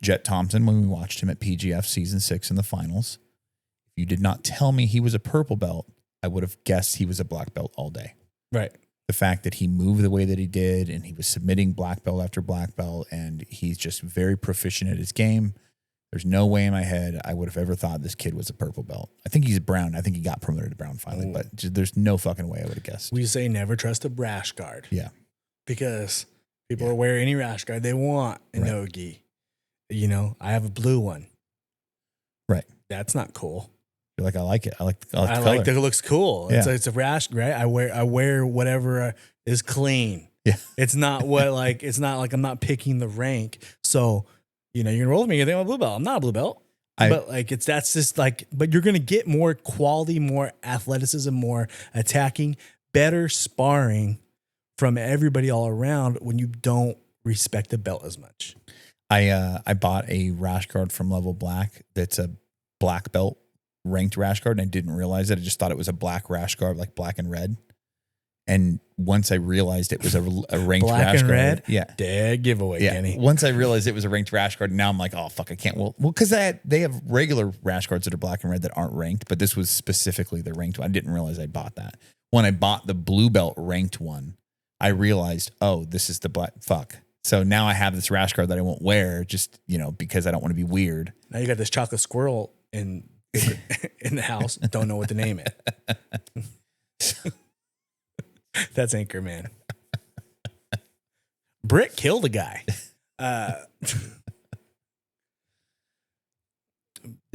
[SPEAKER 3] Jet Thompson, when we watched him at PGF season 6 in the finals, if you did not tell me he was a purple belt, I would have guessed he was a black belt all day.
[SPEAKER 4] Right.
[SPEAKER 3] The fact that he moved the way that he did and he was submitting black belt after black belt and he's just very proficient at his game. There's no way in my head I would have ever thought this kid was a purple belt. I think he's brown. I think he got promoted to brown finally, but there's no fucking way I would have guessed.
[SPEAKER 4] We say never trust a rash guard.
[SPEAKER 3] Yeah.
[SPEAKER 4] Because people will wear any rash guard they want in no gi. You know, I have a blue one.
[SPEAKER 3] Right.
[SPEAKER 4] That's not cool.
[SPEAKER 3] You're like, I like it. I like the
[SPEAKER 4] I
[SPEAKER 3] color.
[SPEAKER 4] like that it looks cool.
[SPEAKER 3] Yeah.
[SPEAKER 4] It's a rash, right? I wear whatever is clean.
[SPEAKER 3] Yeah.
[SPEAKER 4] It's not it's not like I'm not picking the rank. So, you know, you're gonna roll with me. You think I'm a blue belt. I'm not a blue belt. But you're gonna get more quality, more athleticism, more attacking, better sparring from everybody all around when you don't respect the belt as much.
[SPEAKER 3] I bought a rash guard from Level Black that's a black belt ranked rash guard, and I didn't realize it. I just thought it was a black rash guard, like black and red. And once I realized it was a ranked
[SPEAKER 4] black
[SPEAKER 3] rash
[SPEAKER 4] and
[SPEAKER 3] guard,
[SPEAKER 4] red, dead giveaway, Kenny.
[SPEAKER 3] Once I realized it was a ranked rash guard, now I'm like, oh fuck, I can't. Well, because they have regular rash guards that are black and red that aren't ranked, but this was specifically the ranked one. I didn't realize I bought that. When I bought the blue belt ranked one, I realized, oh, this is the black. Fuck. So now I have this rash guard that I won't wear, just because I don't want to be weird.
[SPEAKER 4] Now you got this chocolate squirrel in the house. Don't know what to name it. That's Anchorman. Brick killed a guy.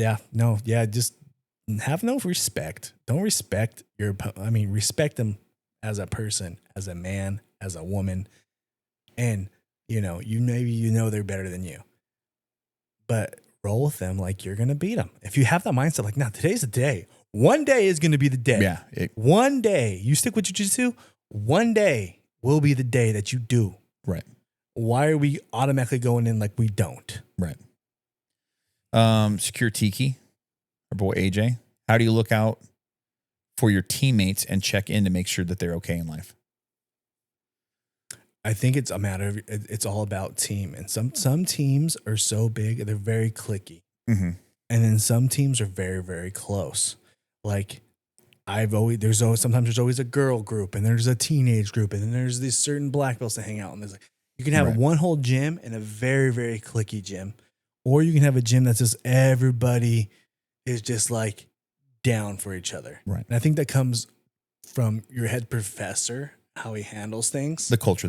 [SPEAKER 4] Just have no respect. Don't respect your opponent. I mean, respect them as a person, as a man, as a woman. And, maybe they're better than you. But roll with them like you're going to beat them. If you have that mindset, like, now today's the day. One day is going to be the day.
[SPEAKER 3] Yeah.
[SPEAKER 4] One day. You stick with jiu-jitsu, one day will be the day that you do.
[SPEAKER 3] Right.
[SPEAKER 4] Why are we automatically going in like we don't?
[SPEAKER 3] Right. Secure Tiki, our boy AJ. How do you look out for your teammates and check in to make sure that they're okay in life?
[SPEAKER 4] I think it's a matter of, it's all about team. And some teams are so big, they're very cliquey.
[SPEAKER 3] Mm-hmm.
[SPEAKER 4] And then some teams are very, very close. Like sometimes there's always a girl group and there's a teenage group. And then there's these certain black belts that hang out. And there's you can have one whole gym and a very, very cliquey gym. Or you can have a gym that's just everybody is just like down for each other.
[SPEAKER 3] Right.
[SPEAKER 4] And I think that comes from your head professor, how he handles things.
[SPEAKER 3] The culture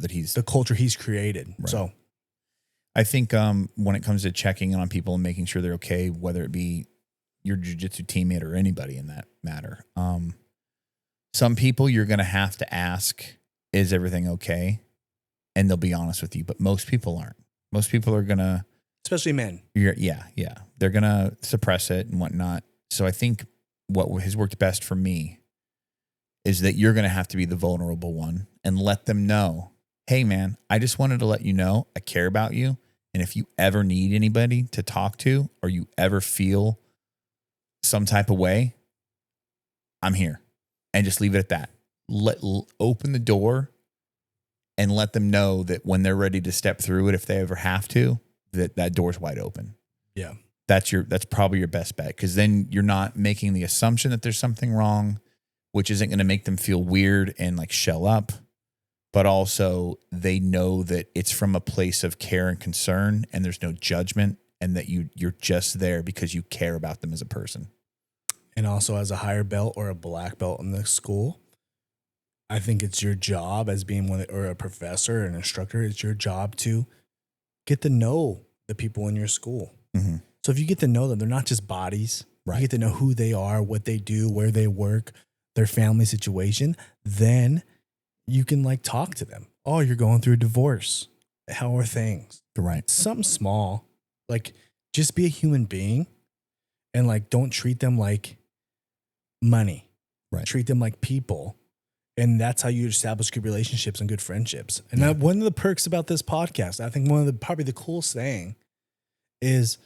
[SPEAKER 3] he's
[SPEAKER 4] created.
[SPEAKER 3] Right.
[SPEAKER 4] So
[SPEAKER 3] I think when it comes to checking in on people and making sure they're okay, whether it be your jiu-jitsu teammate or anybody in that matter, some people you're going to have to ask, is everything okay? And they'll be honest with you, but most people aren't. Most people are going to,
[SPEAKER 4] especially men.
[SPEAKER 3] Yeah. They're going to suppress it and whatnot. So I think what has worked best for me is that you're going to have to be the vulnerable one and let them know, hey man, I just wanted to let you know I care about you. And if you ever need anybody to talk to, or you ever feel some type of way, I'm here. And just leave it at that. Open the door and let them know that when they're ready to step through it, if they ever have to, that door's wide open.
[SPEAKER 4] Yeah.
[SPEAKER 3] That's probably your best bet. Cause then you're not making the assumption that there's something wrong, which isn't going to make them feel weird and like shell up. But also they know that it's from a place of care and concern and there's no judgment, and that you're just there because you care about them as a person.
[SPEAKER 4] And also as a higher belt or a black belt in the school, I think it's your job as being or a professor or an instructor, it's your job to get to know the people in your school.
[SPEAKER 3] Mm-hmm.
[SPEAKER 4] So if you get to know them, they're not just bodies.
[SPEAKER 3] Right.
[SPEAKER 4] You get to know who they are, what they do, where they work, their family situation. Then you can like talk to them. Oh, you're going through a divorce. How are things?
[SPEAKER 3] Right.
[SPEAKER 4] Something small. Like just be a human being and like don't treat them like money.
[SPEAKER 3] Right.
[SPEAKER 4] Treat them like people. And that's how you establish good relationships and good friendships. And that, one of the perks about this podcast, I think one of the probably the coolest thing is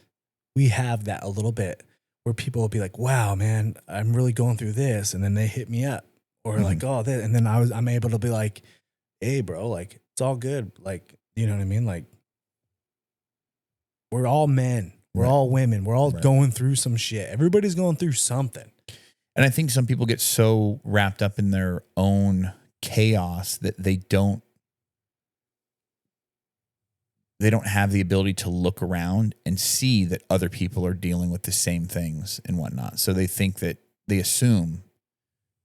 [SPEAKER 4] we have that a little bit where people will be like, wow, man, I'm really going through this. And then they hit me up or like, oh, that. And then I'm able to be like, hey, bro, like it's all good. Like, you know what I mean? Like we're all men. We're all women. We're all going through some shit. Everybody's going through something.
[SPEAKER 3] And I think some people get so wrapped up in their own chaos that they don't have the ability to look around and see that other people are dealing with the same things and whatnot. So they think that they assume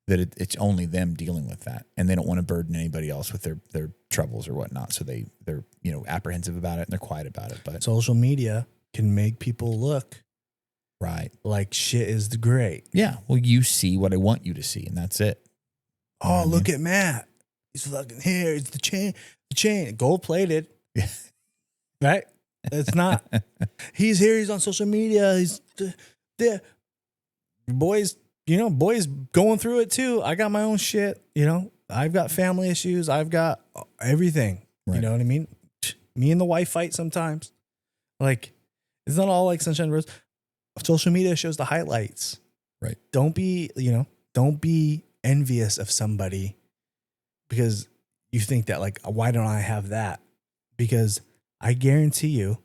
[SPEAKER 3] that it's only them dealing with that, and they don't want to burden anybody else with their troubles or whatnot. So they're apprehensive about it and they're quiet about it. But
[SPEAKER 4] social media can make people look like shit is great.
[SPEAKER 3] Yeah. Well, you see what I want you to see, and that's it.
[SPEAKER 4] Oh, look at Matt. He's fucking here. It's the chain, gold plated.
[SPEAKER 3] Yeah.
[SPEAKER 4] Right? It's not. He's here. He's on social media. He's there. Boys going through it too. I got my own shit. I've got family issues. I've got everything.
[SPEAKER 3] Right.
[SPEAKER 4] You know what I mean? Me and the wife fight sometimes. Like, it's not all like sunshine and roses. Social media shows the highlights.
[SPEAKER 3] Right.
[SPEAKER 4] Don't be envious of somebody because you think that like, why don't I have that? Because I guarantee you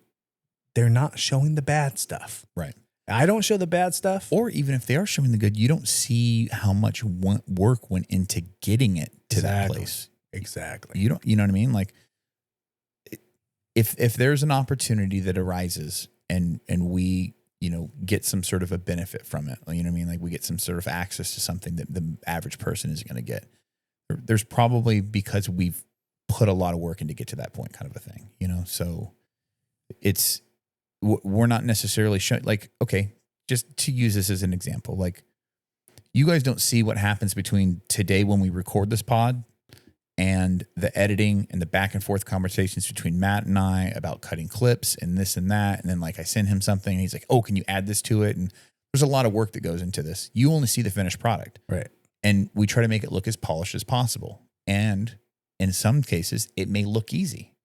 [SPEAKER 4] they're not showing the bad stuff.
[SPEAKER 3] Right.
[SPEAKER 4] I don't show the bad stuff.
[SPEAKER 3] Or even if they are showing the good, you don't see how much work went into getting it to that place.
[SPEAKER 4] Exactly.
[SPEAKER 3] You know what I mean? Like if there's an opportunity that arises and we, get some sort of a benefit from it, you know what I mean? Like we get some sort of access to something that the average person isn't going to get. There's probably because we've put a lot of work in to get to that point kind of a thing, So we're not necessarily showing, like, okay, just to use this as an example, like you guys don't see what happens between today when we record this pod and the editing and the back and forth conversations between Matt and I about cutting clips and this and that. And then like I send him something and he's like, oh, can you add this to it? And there's a lot of work that goes into this. You only see the finished product.
[SPEAKER 4] Right.
[SPEAKER 3] And we try to make it look as polished as possible. And in some cases, it may look easy.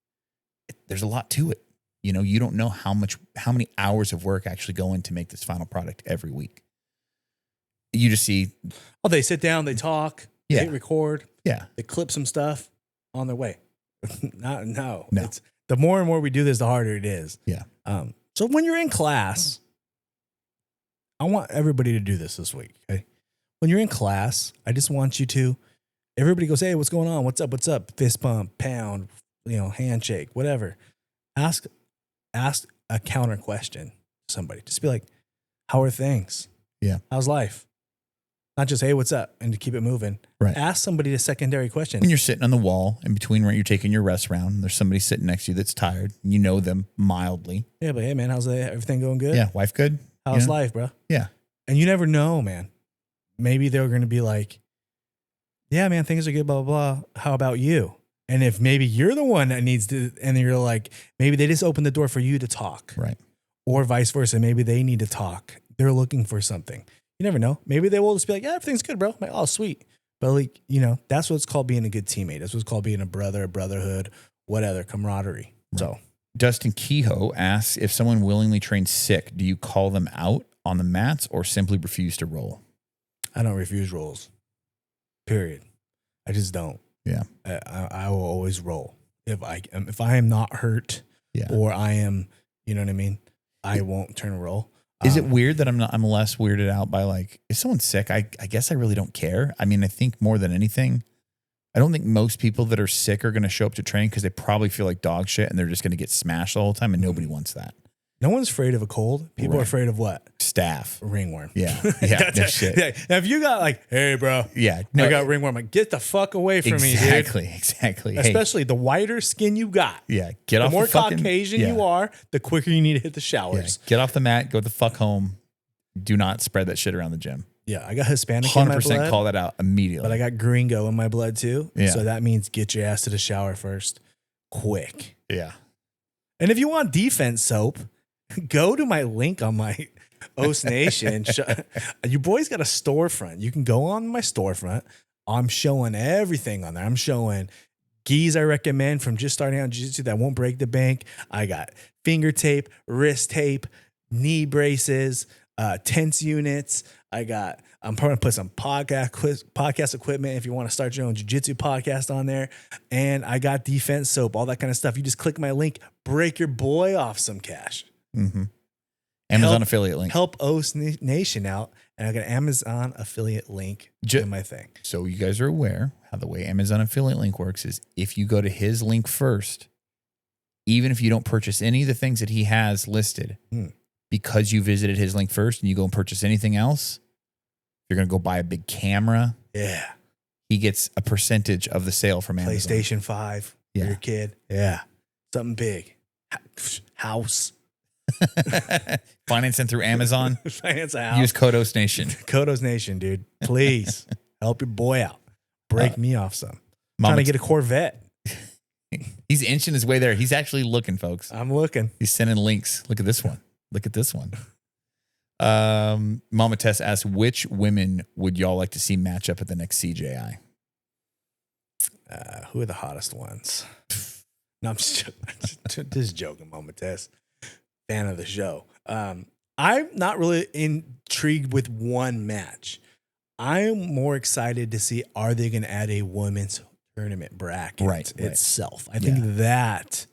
[SPEAKER 3] There's a lot to it. You don't know how many hours of work actually go in to make this final product every week. You just see.
[SPEAKER 4] Oh, they sit down, they talk, they hit record.
[SPEAKER 3] Yeah.
[SPEAKER 4] They clip some stuff on their way. No.
[SPEAKER 3] No.
[SPEAKER 4] It's the more and more we do this, the harder it is.
[SPEAKER 3] Yeah.
[SPEAKER 4] So when you're in class, I want everybody to do this week. Okay. When you're in class, I just want you to, everybody goes, hey, what's going on? What's up? What's up? Fist pump, pound, handshake, whatever. Ask a counter question to somebody. Just be like, how are things?
[SPEAKER 3] Yeah.
[SPEAKER 4] How's life? Not just, hey, what's up? And to keep it moving.
[SPEAKER 3] Right.
[SPEAKER 4] Ask somebody a secondary question.
[SPEAKER 3] When you're sitting on the wall in between where you're taking your rest round, and there's somebody sitting next to you that's tired. You know them mildly.
[SPEAKER 4] Yeah, but hey, man, how's everything going good?
[SPEAKER 3] Yeah. Wife good?
[SPEAKER 4] How's life, bro?
[SPEAKER 3] Yeah.
[SPEAKER 4] And you never know, man. Maybe they're going to be like, yeah, man, things are good, blah, blah, blah. How about you? And if maybe you're the one that needs to, and you're like, maybe they just open the door for you to talk.
[SPEAKER 3] Right.
[SPEAKER 4] Or vice versa. Maybe they need to talk. They're looking for something. You never know. Maybe they will just be like, yeah, everything's good, bro. I'm like, oh, sweet. But like, that's what it's called being a good teammate. That's what it's called being a brother, a brotherhood, whatever, camaraderie. Right. So
[SPEAKER 3] Dustin Kehoe asks, if someone willingly trains sick, do you call them out on the mats or simply refuse to roll?
[SPEAKER 4] I don't refuse rolls. Period. I just don't.
[SPEAKER 3] Yeah.
[SPEAKER 4] I will always roll. If I am not hurt or I am, you know what I mean? I won't turn a roll.
[SPEAKER 3] Is it weird that I'm less weirded out by like, if someone's sick, I guess I really don't care. I mean, I think more than anything, I don't think most people that are sick are going to show up to train because they probably feel like dog shit and they're just going to get smashed the whole time and nobody wants that.
[SPEAKER 4] No one's afraid of a cold. People are afraid of what?
[SPEAKER 3] Staff.
[SPEAKER 4] Ringworm.
[SPEAKER 3] Yeah. Yeah. No shit.
[SPEAKER 4] Yeah. Now, if you got like, hey, bro,
[SPEAKER 3] Yeah.
[SPEAKER 4] I got ringworm, like, get the fuck away from me, dude.
[SPEAKER 3] Exactly. Hey,
[SPEAKER 4] Especially the whiter skin you got.
[SPEAKER 3] yeah. Get
[SPEAKER 4] The
[SPEAKER 3] off
[SPEAKER 4] more
[SPEAKER 3] the fucking,
[SPEAKER 4] Caucasian
[SPEAKER 3] yeah,
[SPEAKER 4] you are, the quicker you need to hit the
[SPEAKER 3] yeah.
[SPEAKER 4] showers.
[SPEAKER 3] Get off the mat. Go the fuck home. Do not spread that shit around the gym.
[SPEAKER 4] Yeah, I got Hispanic in my
[SPEAKER 3] 100%
[SPEAKER 4] blood,
[SPEAKER 3] call that out immediately.
[SPEAKER 4] but I got gringo in my blood too.
[SPEAKER 3] Yeah.
[SPEAKER 4] So that means get your ass to the shower first, quick.
[SPEAKER 3] yeah.
[SPEAKER 4] And if you want defense soap, go to my link on my Os Nation. Your boy's got a storefront. You can go on my storefront. I'm showing everything on there. I'm showing gis I recommend from just starting out jiu-jitsu that won't break the bank. I got finger tape, wrist tape, knee braces, tense units. I'm probably gonna put some podcast equipment if you want to start your own jiu-jitsu podcast on there. And I got defense soap, all that kind of stuff. You just click my link, break your boy off some cash.
[SPEAKER 3] Mm-hmm. Amazon affiliate link.
[SPEAKER 4] Help Os Nation out. And I got an Amazon affiliate link in my thing.
[SPEAKER 3] So you guys are aware how the way Amazon affiliate link works is if you go to his link first, even if you don't purchase any of the things that he has listed, because you visited his link first and you go and purchase anything else, you're going to go buy a big camera.
[SPEAKER 4] Yeah.
[SPEAKER 3] He gets a percentage of the sale from Amazon.
[SPEAKER 4] PlayStation 5 for your kid. Yeah. Something big. House.
[SPEAKER 3] Financing through Amazon.
[SPEAKER 4] Finance a house.
[SPEAKER 3] Use Kodos Nation.
[SPEAKER 4] Kodos Nation, dude. Please help your boy out. Break me off some.
[SPEAKER 3] Mama
[SPEAKER 4] Trying to get a Corvette.
[SPEAKER 3] He's inching his way there. He's actually looking, folks.
[SPEAKER 4] I'm looking.
[SPEAKER 3] He's sending links. Look at this one. Look at this one. Mama Tess asks, which women would y'all like to see match up at the next CJI?
[SPEAKER 4] Who are the hottest ones? No, I'm just joking, Mama Tess. Fan of the show. I'm not really intrigued with one match. I'm more excited to see, are they going to add a women's tournament bracket itself? I think that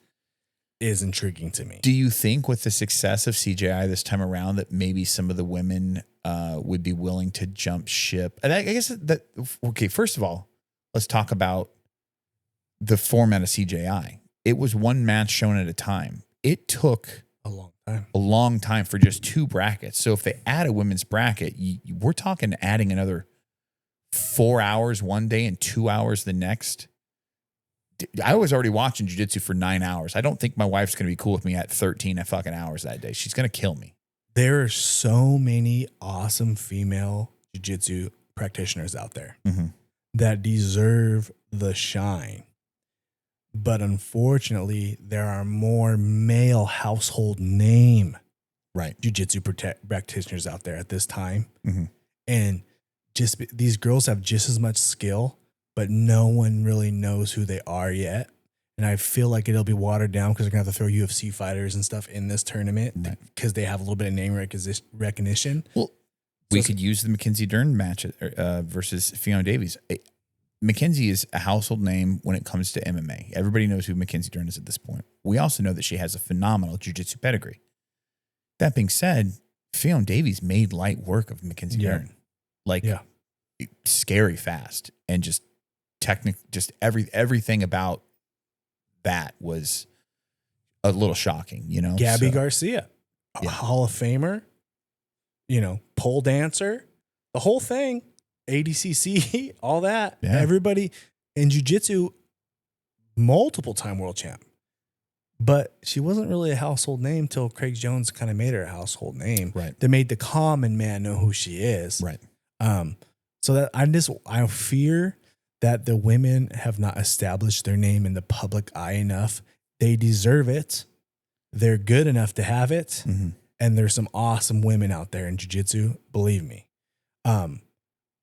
[SPEAKER 4] is intriguing to me.
[SPEAKER 3] Do you think with the success of CJI this time around that maybe some of the women would be willing to jump ship? And I guess that, okay, first of all, let's talk about the format of CJI. It was one match shown at a time. It took a long time for just two brackets. So if they add a women's bracket, we're talking adding another 4 hours one day and 2 hours the next. I was already watching jiu-jitsu for 9 hours. I don't think my wife's going to be cool with me at 13 fucking hours that day. She's going to kill me.
[SPEAKER 4] There are so many awesome female jiu-jitsu practitioners out there that deserve the shine. But unfortunately, there are more male household name jiu-jitsu practitioners out there at this time. And just these girls have just as much skill, but no one really knows who they are yet. And I feel like it'll be watered down because they're going to have to throw UFC fighters and stuff in this tournament because they have a little bit of name recognition.
[SPEAKER 3] Well, we could use the Mackenzie Dern match versus Fiona Davies. Mackenzie is a household name when it comes to MMA. Everybody knows who Mackenzie Dern is at this point. We also know that she has a phenomenal jiu-jitsu pedigree. That being said, Fiona Davies made light work of Mackenzie Dern. Scary fast. And just everything about that was a little shocking, you know?
[SPEAKER 4] Gabby Garcia, a Hall of Famer, pole dancer, the whole thing. ADCC, all that. Yeah. Everybody in jiu-jitsu, multiple time world champ. But she wasn't really a household name till Craig Jones kind of made her a household name.
[SPEAKER 3] Right.
[SPEAKER 4] That made the common man know who she is.
[SPEAKER 3] Right.
[SPEAKER 4] So that I fear that the women have not established their name in the public eye enough. They deserve it. They're good enough to have it. And there's some awesome women out there in jiu-jitsu, believe me.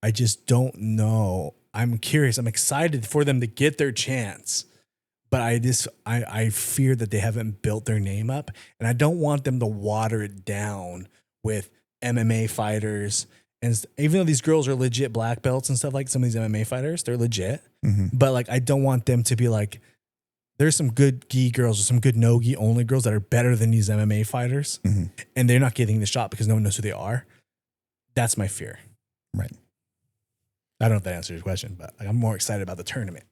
[SPEAKER 4] I just don't know. I'm curious. I'm excited for them to get their chance, but I fear that they haven't built their name up, and I don't want them to water it down with MMA fighters. And even though these girls are legit black belts and stuff, like some of these MMA fighters, they're legit. But like, I don't want them to be like, there's some good gi girls or some good no gi only girls that are better than these MMA fighters, and they're not getting the shot because no one knows who they are. That's my fear.
[SPEAKER 3] Right.
[SPEAKER 4] I don't know if that answers your question, but I'm more excited about the tournament.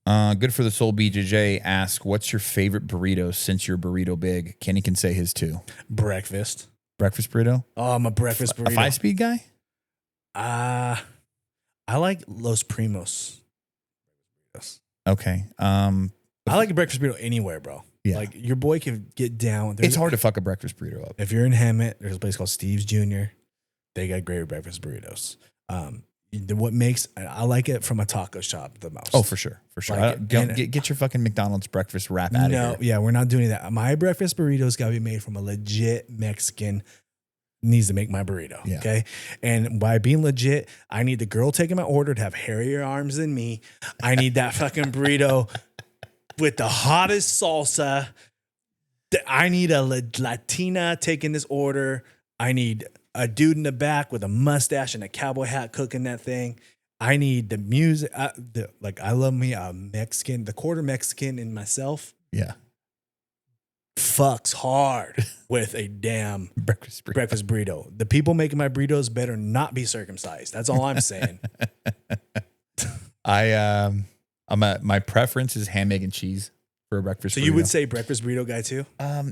[SPEAKER 2] Good for the soul. BJJ asks, "What's your favorite burrito since you're burrito big?" Kenny can say his too.
[SPEAKER 4] Breakfast.
[SPEAKER 3] Breakfast burrito?
[SPEAKER 4] Oh, I'm a breakfast burrito.
[SPEAKER 3] A 5-speed guy?
[SPEAKER 4] I like Los Primos.
[SPEAKER 3] Okay.
[SPEAKER 4] I like a breakfast burrito anywhere, bro.
[SPEAKER 3] Yeah.
[SPEAKER 4] Like your boy can get down.
[SPEAKER 3] It's hard to fuck a breakfast burrito up.
[SPEAKER 4] If you're in Hemet, there's a place called Steve's Jr. They got great breakfast burritos. What makes I like it from a taco shop the most.
[SPEAKER 3] Oh, for sure. For sure.
[SPEAKER 4] Like,
[SPEAKER 3] Get your fucking McDonald's breakfast wrap out of here.
[SPEAKER 4] Yeah, we're not doing that. My breakfast burritos got to be made from a legit Mexican. Needs to make my burrito.
[SPEAKER 3] Yeah.
[SPEAKER 4] Okay. And by being legit, I need the girl taking my order to have hairier arms than me. I need that fucking burrito with the hottest salsa. I need a Latina taking this order. I need a dude in the back with a mustache and a cowboy hat cooking that thing. I need the music. I love me a Mexican, the quarter Mexican in myself.
[SPEAKER 3] Yeah.
[SPEAKER 4] Fucks hard with a damn breakfast burrito. The people making my burritos better not be circumcised. That's all I'm saying.
[SPEAKER 3] My preference is ham, egg, and cheese for a breakfast burrito.
[SPEAKER 4] So you would say breakfast burrito guy too?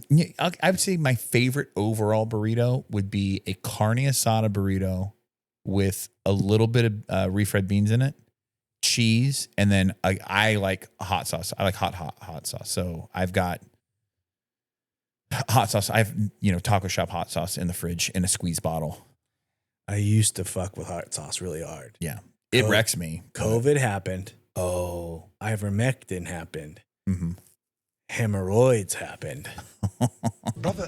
[SPEAKER 3] Yeah, I would say my favorite overall burrito would be a carne asada burrito with a little bit of refried beans in it, cheese, and then I like hot sauce. I like hot sauce. So I've got hot sauce. I have, taco shop hot sauce in the fridge in a squeeze bottle.
[SPEAKER 4] I used to fuck with hot sauce really hard.
[SPEAKER 3] Yeah. It wrecks me.
[SPEAKER 4] COVID happened.
[SPEAKER 3] Oh.
[SPEAKER 4] Ivermectin happened.
[SPEAKER 3] Mm-hmm.
[SPEAKER 4] Hemorrhoids happened.
[SPEAKER 5] Brother,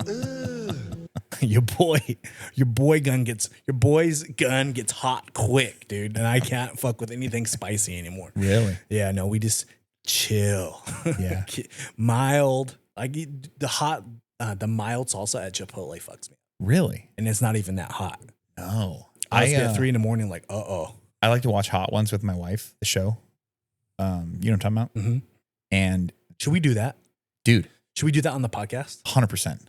[SPEAKER 4] Your boy's gun gets hot quick, dude. And I can't fuck with anything spicy anymore.
[SPEAKER 3] Really?
[SPEAKER 4] Yeah, no, we just chill.
[SPEAKER 3] Yeah.
[SPEAKER 4] Mild. Like the mild salsa at Chipotle fucks me.
[SPEAKER 3] Really?
[SPEAKER 4] And it's not even that hot.
[SPEAKER 3] No.
[SPEAKER 4] I get 3 a.m. like,
[SPEAKER 3] I like to watch Hot Ones with my wife, the show. You know what I'm talking about?
[SPEAKER 4] Mm-hmm.
[SPEAKER 3] And
[SPEAKER 4] should we do that?
[SPEAKER 3] Dude.
[SPEAKER 4] Should we do that on the podcast?
[SPEAKER 3] 100%.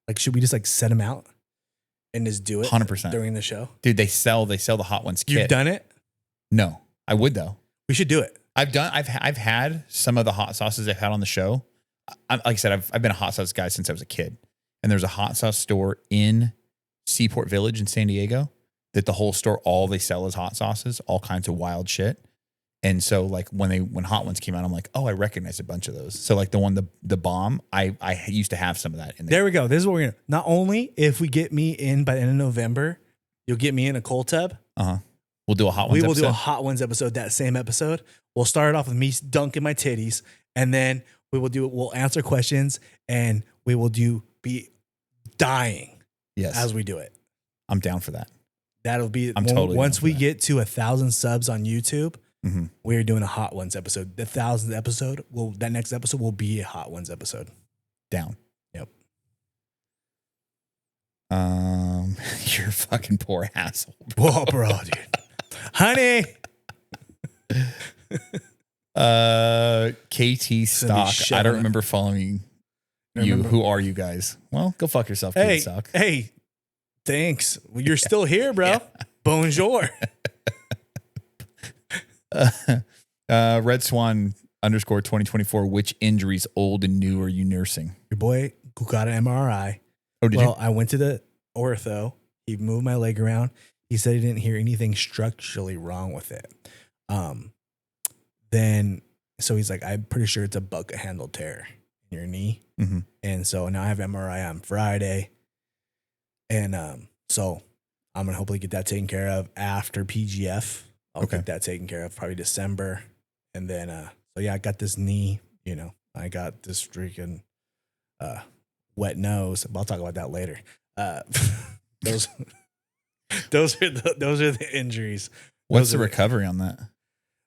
[SPEAKER 4] Like, should we just set them out and just do it
[SPEAKER 3] 100%
[SPEAKER 4] during the show?
[SPEAKER 3] Dude, they sell the Hot Ones kit.
[SPEAKER 4] You've done it?
[SPEAKER 3] No, I would though.
[SPEAKER 4] We should do it.
[SPEAKER 3] I've had some of the hot sauces I've had on the show. Like I said, I've been a hot sauce guy since I was a kid. And there's a hot sauce store in Seaport Village in San Diego that the whole store, all they sell is hot sauces, all kinds of wild shit. And so like when Hot Ones came out, I'm like, oh, I recognize a bunch of those. So like the bomb, I used to have some of that in there.
[SPEAKER 4] There we go. This is what we're gonna. Not only if we get me in by the end of November, you'll get me in a cold tub.
[SPEAKER 3] We'll do a Hot Ones.
[SPEAKER 4] We will do a Hot Ones episode. That same episode. We'll start it off with me dunking my titties, and then we'll answer questions, and we will be dying.
[SPEAKER 3] Yes,
[SPEAKER 4] as we do it.
[SPEAKER 3] I'm down for that.
[SPEAKER 4] That'll be.
[SPEAKER 3] Totally
[SPEAKER 4] once we get to 1,000 subs on YouTube.
[SPEAKER 3] Mm-hmm.
[SPEAKER 4] We're doing a Hot Ones episode. The 1,000th episode that next episode will be a Hot Ones episode.
[SPEAKER 3] Down.
[SPEAKER 4] Yep.
[SPEAKER 3] You're a fucking poor asshole.
[SPEAKER 4] Whoa, bro, dude. Honey.
[SPEAKER 3] KT Stock. I don't remember following you. Who are you guys? Well, go fuck yourself, KT Stock.
[SPEAKER 4] Hey, thanks. Well, you're still here, bro. Yeah. Bonjour.
[SPEAKER 3] Red Swan _2024. Which injuries, old and new, are you nursing?
[SPEAKER 4] Your boy who got an MRI.
[SPEAKER 3] Oh, did you?
[SPEAKER 4] I went to the ortho. He moved my leg around. He said he didn't hear anything structurally wrong with it. So he's like, I'm pretty sure it's a bucket handle tear in your knee.
[SPEAKER 3] Mm-hmm.
[SPEAKER 4] And so now I have MRI on Friday. And so I'm gonna hopefully get that taken care of after PGF. I'll get that taken care of probably December. And then, I got this knee, I got this freaking wet nose. But I'll talk about that later. Those are the injuries.
[SPEAKER 3] What's the recovery on that?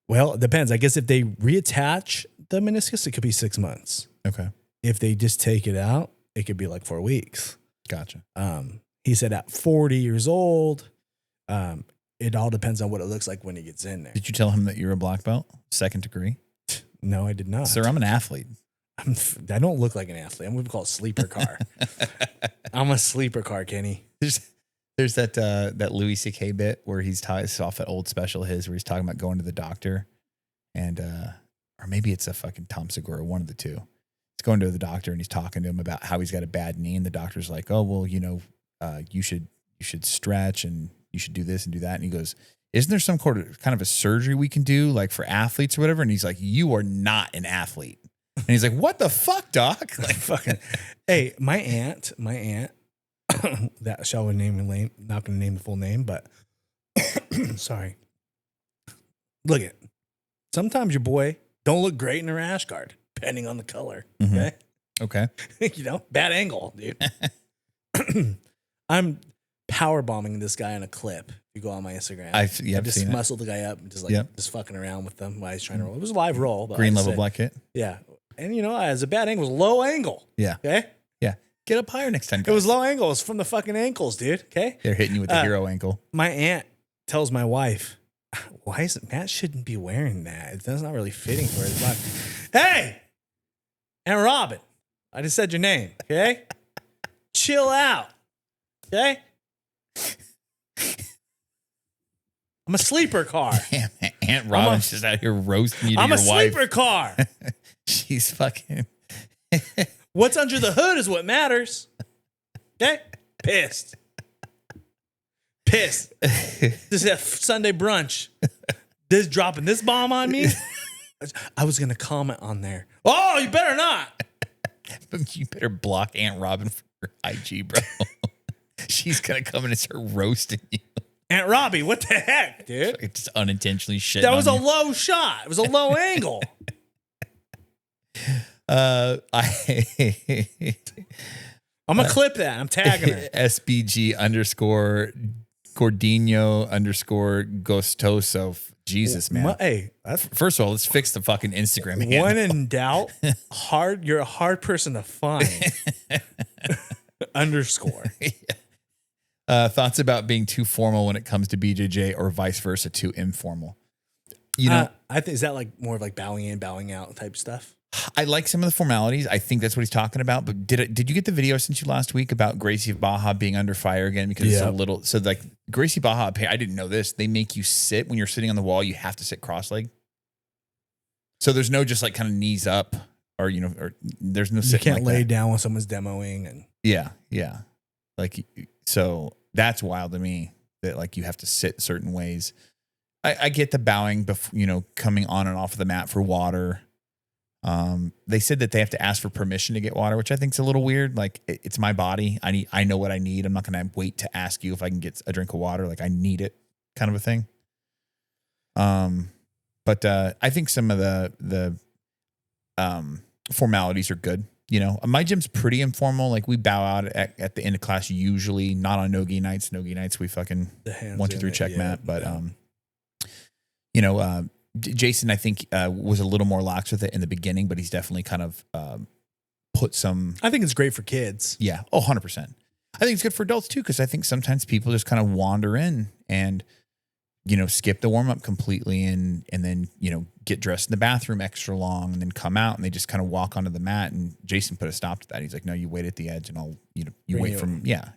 [SPEAKER 4] Well, it depends. I guess if they reattach the meniscus, it could be 6 months.
[SPEAKER 3] Okay.
[SPEAKER 4] If they just take it out, it could be like 4 weeks.
[SPEAKER 3] Gotcha.
[SPEAKER 4] He said at 40 years old, it all depends on what it looks like when he gets in there.
[SPEAKER 3] Did you tell him that you're a black belt, 2nd degree?
[SPEAKER 4] No, I did not.
[SPEAKER 3] Sir, I'm an athlete.
[SPEAKER 4] I don't look like an athlete. I'm what we call a sleeper car. I'm a sleeper car, Kenny.
[SPEAKER 3] There's that Louis C.K. bit where he's off that old special of his where he's talking about going to the doctor and or maybe it's a fucking Tom Segura, one of the two. He's going to the doctor and he's talking to him about how he's got a bad knee. And the doctor's like, oh, well, you know, you should stretch and you should do this and do that. And he goes, isn't there some kind of a surgery we can do like for athletes or whatever? And he's like, you are not an athlete. And he's like, what the fuck, doc? Like fucking.
[SPEAKER 4] Hey, my aunt, that shall we name and name, not going to name the full name, but sorry. Look at, sometimes your boy don't look great in a rash guard, depending on the color. Okay.
[SPEAKER 3] Okay.
[SPEAKER 4] You know, bad angle, dude. I'm power bombing this guy in a clip. If you go on my Instagram,
[SPEAKER 3] I've
[SPEAKER 4] just
[SPEAKER 3] seen
[SPEAKER 4] muscled the guy up and just fucking around with them while he's trying to roll. It was a live roll. But
[SPEAKER 3] Green
[SPEAKER 4] like I
[SPEAKER 3] level
[SPEAKER 4] said,
[SPEAKER 3] black kit.
[SPEAKER 4] Yeah. And you know, as a bad angle, it was low angle.
[SPEAKER 3] Yeah.
[SPEAKER 4] Okay.
[SPEAKER 3] Yeah. Get up higher next time.
[SPEAKER 4] It was low angle. It was from the fucking ankles, dude. Okay.
[SPEAKER 3] They're hitting you with the hero ankle.
[SPEAKER 4] My aunt tells my wife, why is it Matt shouldn't be wearing that? That's not really fitting for his body. Hey, Aunt Robin, I just said your name. Okay. Chill out. Okay. I'm a sleeper car.
[SPEAKER 3] Damn, Aunt Robin's just out here roasting you to
[SPEAKER 4] I'm
[SPEAKER 3] your
[SPEAKER 4] a
[SPEAKER 3] wife.
[SPEAKER 4] sleeper car.
[SPEAKER 3] She's fucking.
[SPEAKER 4] What's under the hood is what matters. Okay? Pissed. This is a Sunday brunch. This dropping this bomb on me. I was going to comment on there. Oh, you better not.
[SPEAKER 3] You better block Aunt Robin for her IG, bro. She's going to come in and start roasting you.
[SPEAKER 4] Aunt Robbie, what the heck, dude?
[SPEAKER 3] It's just unintentionally shit.
[SPEAKER 4] That was a low shot. It was a low angle.
[SPEAKER 3] I
[SPEAKER 4] I'm going to clip that. I'm tagging her.
[SPEAKER 3] SBG _ Gordino _ Gostoso. Jesus, man.
[SPEAKER 4] Hey,
[SPEAKER 3] First of all, let's fix the fucking Instagram handle.
[SPEAKER 4] when in doubt, you're a hard person to find. _
[SPEAKER 3] Thoughts about being too formal when it comes to BJJ or vice versa, too informal. You know,
[SPEAKER 4] I think is that like more of like bowing in, bowing out type stuff.
[SPEAKER 3] I like some of the formalities. I think that's what he's talking about. But did you get the video I sent you last week about Gracie Baja being under fire again because it's a little so like Gracie Baja? I didn't know this. They make you sit when you're sitting on the wall. You have to sit cross-legged. So there's no just like kind of knees up or or there's no
[SPEAKER 4] You
[SPEAKER 3] sitting.
[SPEAKER 4] can't
[SPEAKER 3] like
[SPEAKER 4] lay
[SPEAKER 3] that.
[SPEAKER 4] down when someone's demoing and
[SPEAKER 3] Yeah. Like so that's wild to me that like you have to sit certain ways. I get the bowing, coming on and off of the mat for water. They said that they have to ask for permission to get water, which I think is a little weird. Like it's my body. I know what I need. I'm not going to wait to ask you if I can get a drink of water. Like I need it kind of a thing. But I think some of the formalities are good. My gym's pretty informal. Like we bow out at the end of class, usually not on no-gi nights. No-gi nights, we fucking
[SPEAKER 4] the hands
[SPEAKER 3] 1, 2, 3
[SPEAKER 4] in it,
[SPEAKER 3] check
[SPEAKER 4] yeah.
[SPEAKER 3] mat. But, Jason, I think, was a little more lax with it in the beginning, but he's definitely kind of put some.
[SPEAKER 4] I think it's great for kids.
[SPEAKER 3] Yeah. Oh, 100%. I think it's good for adults too, because I think sometimes people just kind of wander in and, skip the warm up completely and then, get dressed in the bathroom extra long and then come out and they just kind of walk onto the mat. And Jason put a stop to that. He's like, no, you wait at the edge and I'll, you wait from, yeah.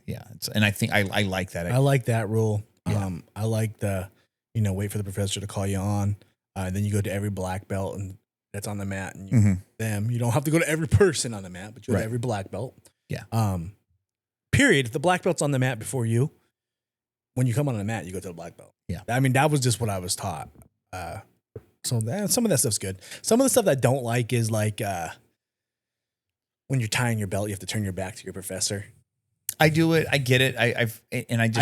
[SPEAKER 3] And I think I like that.
[SPEAKER 4] I like that rule.
[SPEAKER 3] Yeah.
[SPEAKER 4] I like the, wait for the professor to call you on. Then you go to every black belt and that's on the mat and you don't have to go to every person on the mat, but you go to every black belt.
[SPEAKER 3] Yeah.
[SPEAKER 4] Period. If the black belt's on the mat before you, when you come on the mat, you go to the black belt.
[SPEAKER 3] Yeah.
[SPEAKER 4] I mean, that was just what I was taught. So some of that stuff's good. Some of the stuff that I don't like is like when you're tying your belt, you have to turn your back to your professor.
[SPEAKER 3] I do it. I get it. I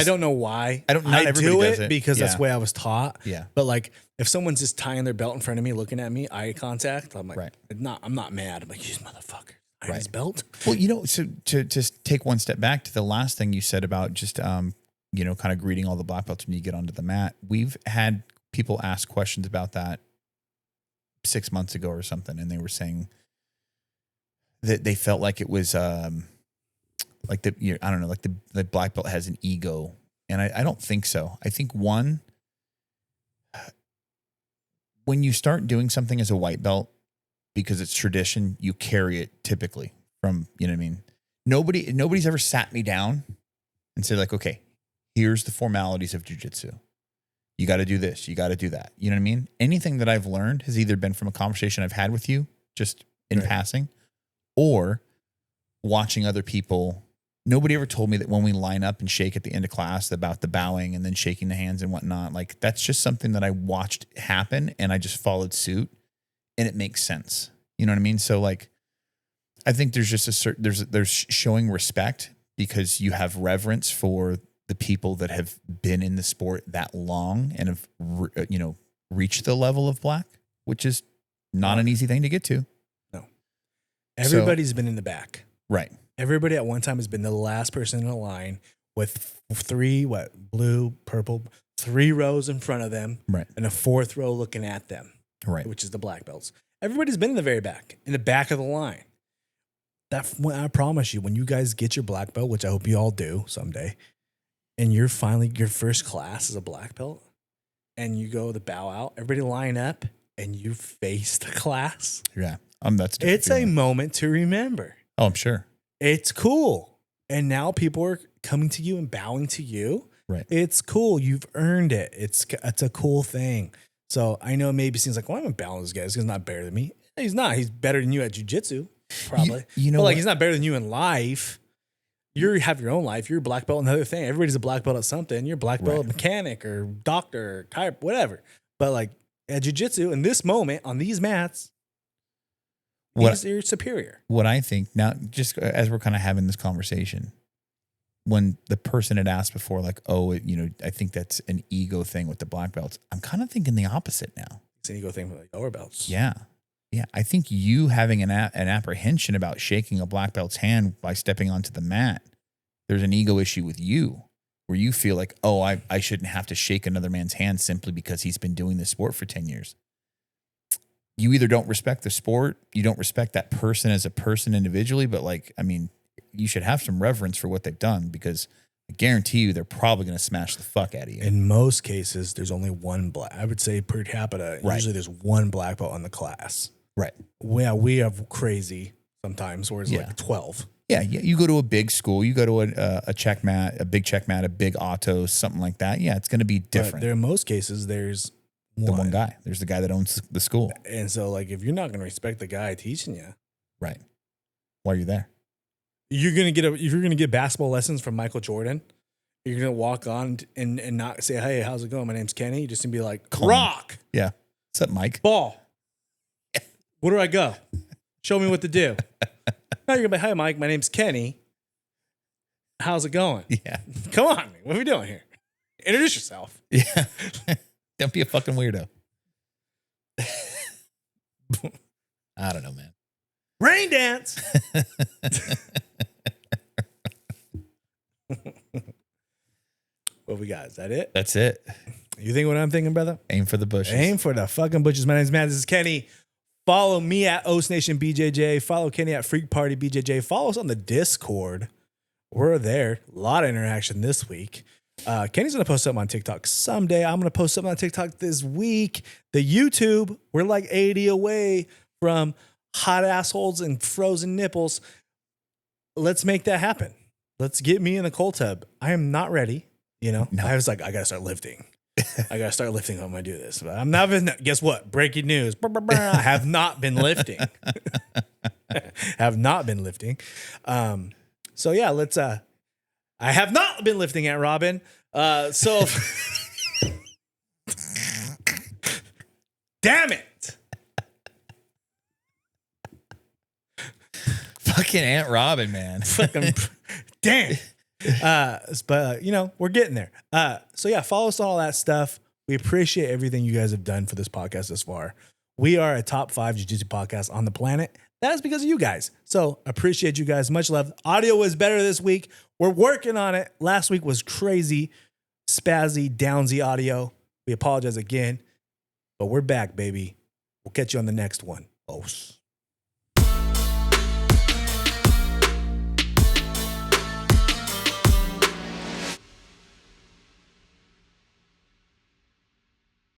[SPEAKER 4] don't know why.
[SPEAKER 3] Not
[SPEAKER 4] I
[SPEAKER 3] everybody
[SPEAKER 4] do
[SPEAKER 3] does
[SPEAKER 4] it
[SPEAKER 3] it.
[SPEAKER 4] because that's
[SPEAKER 3] Yeah.
[SPEAKER 4] the way I was taught.
[SPEAKER 3] Yeah.
[SPEAKER 4] But like if someone's just tying their belt in front of me, looking at me, eye contact, I'm like,
[SPEAKER 3] Right.
[SPEAKER 4] I'm not mad. I'm like, you motherfucker, tying his belt.
[SPEAKER 3] Well, so to just take one step back to the last thing you said about just, kind of greeting all the black belts when you get onto the mat. We've had people ask questions about that 6 months ago or something. And they were saying that they felt like it was, like the black belt has an ego. And I don't think so. I think when you start doing something as a white belt, because it's tradition, you carry it typically from, nobody's ever sat me down and said like, okay, here's the formalities of jiu-jitsu. You got to do this. You got to do that. You know what I mean? Anything that I've learned has either been from a conversation I've had with you, just in passing, or watching other people. Nobody ever told me that when we line up and shake at the end of class about the bowing and then shaking the hands and whatnot. Like, that's just something that I watched happen and I just followed suit, and it makes sense. You know what I mean? So like, I think there's just a certain, there's showing respect because you have reverence for the people that have been in the sport that long and have, reached the level of black, which is not an easy thing to get to.
[SPEAKER 4] No. Everybody's been in the back.
[SPEAKER 3] Right.
[SPEAKER 4] Everybody at one time has been the last person in a line with blue, purple, 3 rows in front of them,
[SPEAKER 3] Right.
[SPEAKER 4] and a 4th row looking at them,
[SPEAKER 3] Right.
[SPEAKER 4] which is the black belts. Everybody's been in the very back, in the back of the line. I promise you, when you guys get your black belt, which I hope you all do someday, and you're finally, your first class is a black belt, and you go to bow out, everybody line up, and you face the class.
[SPEAKER 3] Yeah. That's a different
[SPEAKER 4] It's a
[SPEAKER 3] feeling.
[SPEAKER 4] moment to remember.
[SPEAKER 3] Oh, I'm sure.
[SPEAKER 4] It's cool. And now people are coming to you and bowing to you.
[SPEAKER 3] Right.
[SPEAKER 4] It's cool. You've earned it. It's a cool thing. So I know it maybe seems like, well, I'm going to bow this guy. He's not better than me. He's not. He's better than you at jiu-jitsu, probably.
[SPEAKER 3] You know
[SPEAKER 4] but like,
[SPEAKER 3] what?
[SPEAKER 4] he's not better than you in life. You have your own life. You're a black belt in another thing. Everybody's a black belt at something. You're a black belt mechanic or doctor, or whatever. But like at jiu-jitsu, in this moment, on these mats, you're superior.
[SPEAKER 3] What I think now, just as we're kind of having this conversation, when the person had asked before, like, oh, I think that's an ego thing with the black belts. I'm kind of thinking the opposite now.
[SPEAKER 4] It's an ego thing with like lower belts.
[SPEAKER 3] Yeah. Yeah. I think you having an apprehension about shaking a black belt's hand by stepping onto the mat, there's an ego issue with you where you feel like, oh, I shouldn't have to shake another man's hand simply because he's been doing this sport for 10 years. You either don't respect the sport, you don't respect that person as a person individually, but like, I mean, you should have some reverence for what they've done because I guarantee you they're probably going to smash the fuck out of you.
[SPEAKER 4] In most cases, there's only one black. I would say per capita, usually there's one black belt in the class.
[SPEAKER 3] Right.
[SPEAKER 4] Well, we have crazy sometimes where it's like 12.
[SPEAKER 3] Yeah. You go to a big school, you go to a check mat, a big check mat, a big auto, something like that. Yeah, it's going to be different.
[SPEAKER 4] But there, in most cases, there's
[SPEAKER 3] the one guy. There's the guy that owns the school.
[SPEAKER 4] And so, like, if you're not going to respect the guy teaching you,
[SPEAKER 3] right? Why are you there?
[SPEAKER 4] You're going to get if you're going to get basketball lessons from Michael Jordan, you're going to walk on and not say, "Hey, how's it going? My name's Kenny." You're just going to be like, "Rock,
[SPEAKER 3] yeah, what's up, Mike?
[SPEAKER 4] Ball. Where do I go? Show me what to do." No, you're going to be, "Hi, Mike. My name's Kenny. How's it going?"
[SPEAKER 3] Yeah,
[SPEAKER 4] come on, what are we doing here? Introduce yourself.
[SPEAKER 3] Yeah. Don't be a fucking weirdo. I don't know, man.
[SPEAKER 4] Rain dance. What we got? Is that it?
[SPEAKER 3] That's it.
[SPEAKER 4] You think what I'm thinking, brother?
[SPEAKER 3] Aim for the bushes.
[SPEAKER 4] Aim for the fucking bushes. My name's Matt. This is Kenny. Follow me at OsNation BJJ. Follow Kenny at Freak Party BJJ. Follow us on the Discord. We're there. A lot of interaction this week. Kenny's going to post something on TikTok someday. I'm going to post something on TikTok this week. The YouTube, we're like 80 away from hot assholes and frozen nipples. Let's make that happen. Let's get me in the cold tub. I am not ready. No. I was like, I got to start lifting. I got to start lifting when I do this. But I'm not, guess what? Breaking news. I have not been lifting. Have not been lifting. So yeah, let's, I have not been lifting at Robin. So damn it.
[SPEAKER 3] Fucking Aunt Robin, man.
[SPEAKER 4] Fucking damn. But we're getting there. So yeah, follow us on all that stuff. We appreciate everything you guys have done for this podcast this far. We are a top 5 jiu-jitsu podcast on the planet. That is because of you guys. So appreciate you guys. Much love. Audio was better this week. We're working on it. Last week was crazy, spazzy, downsy audio. We apologize again, but we're back, baby. We'll catch you on the next one. Os.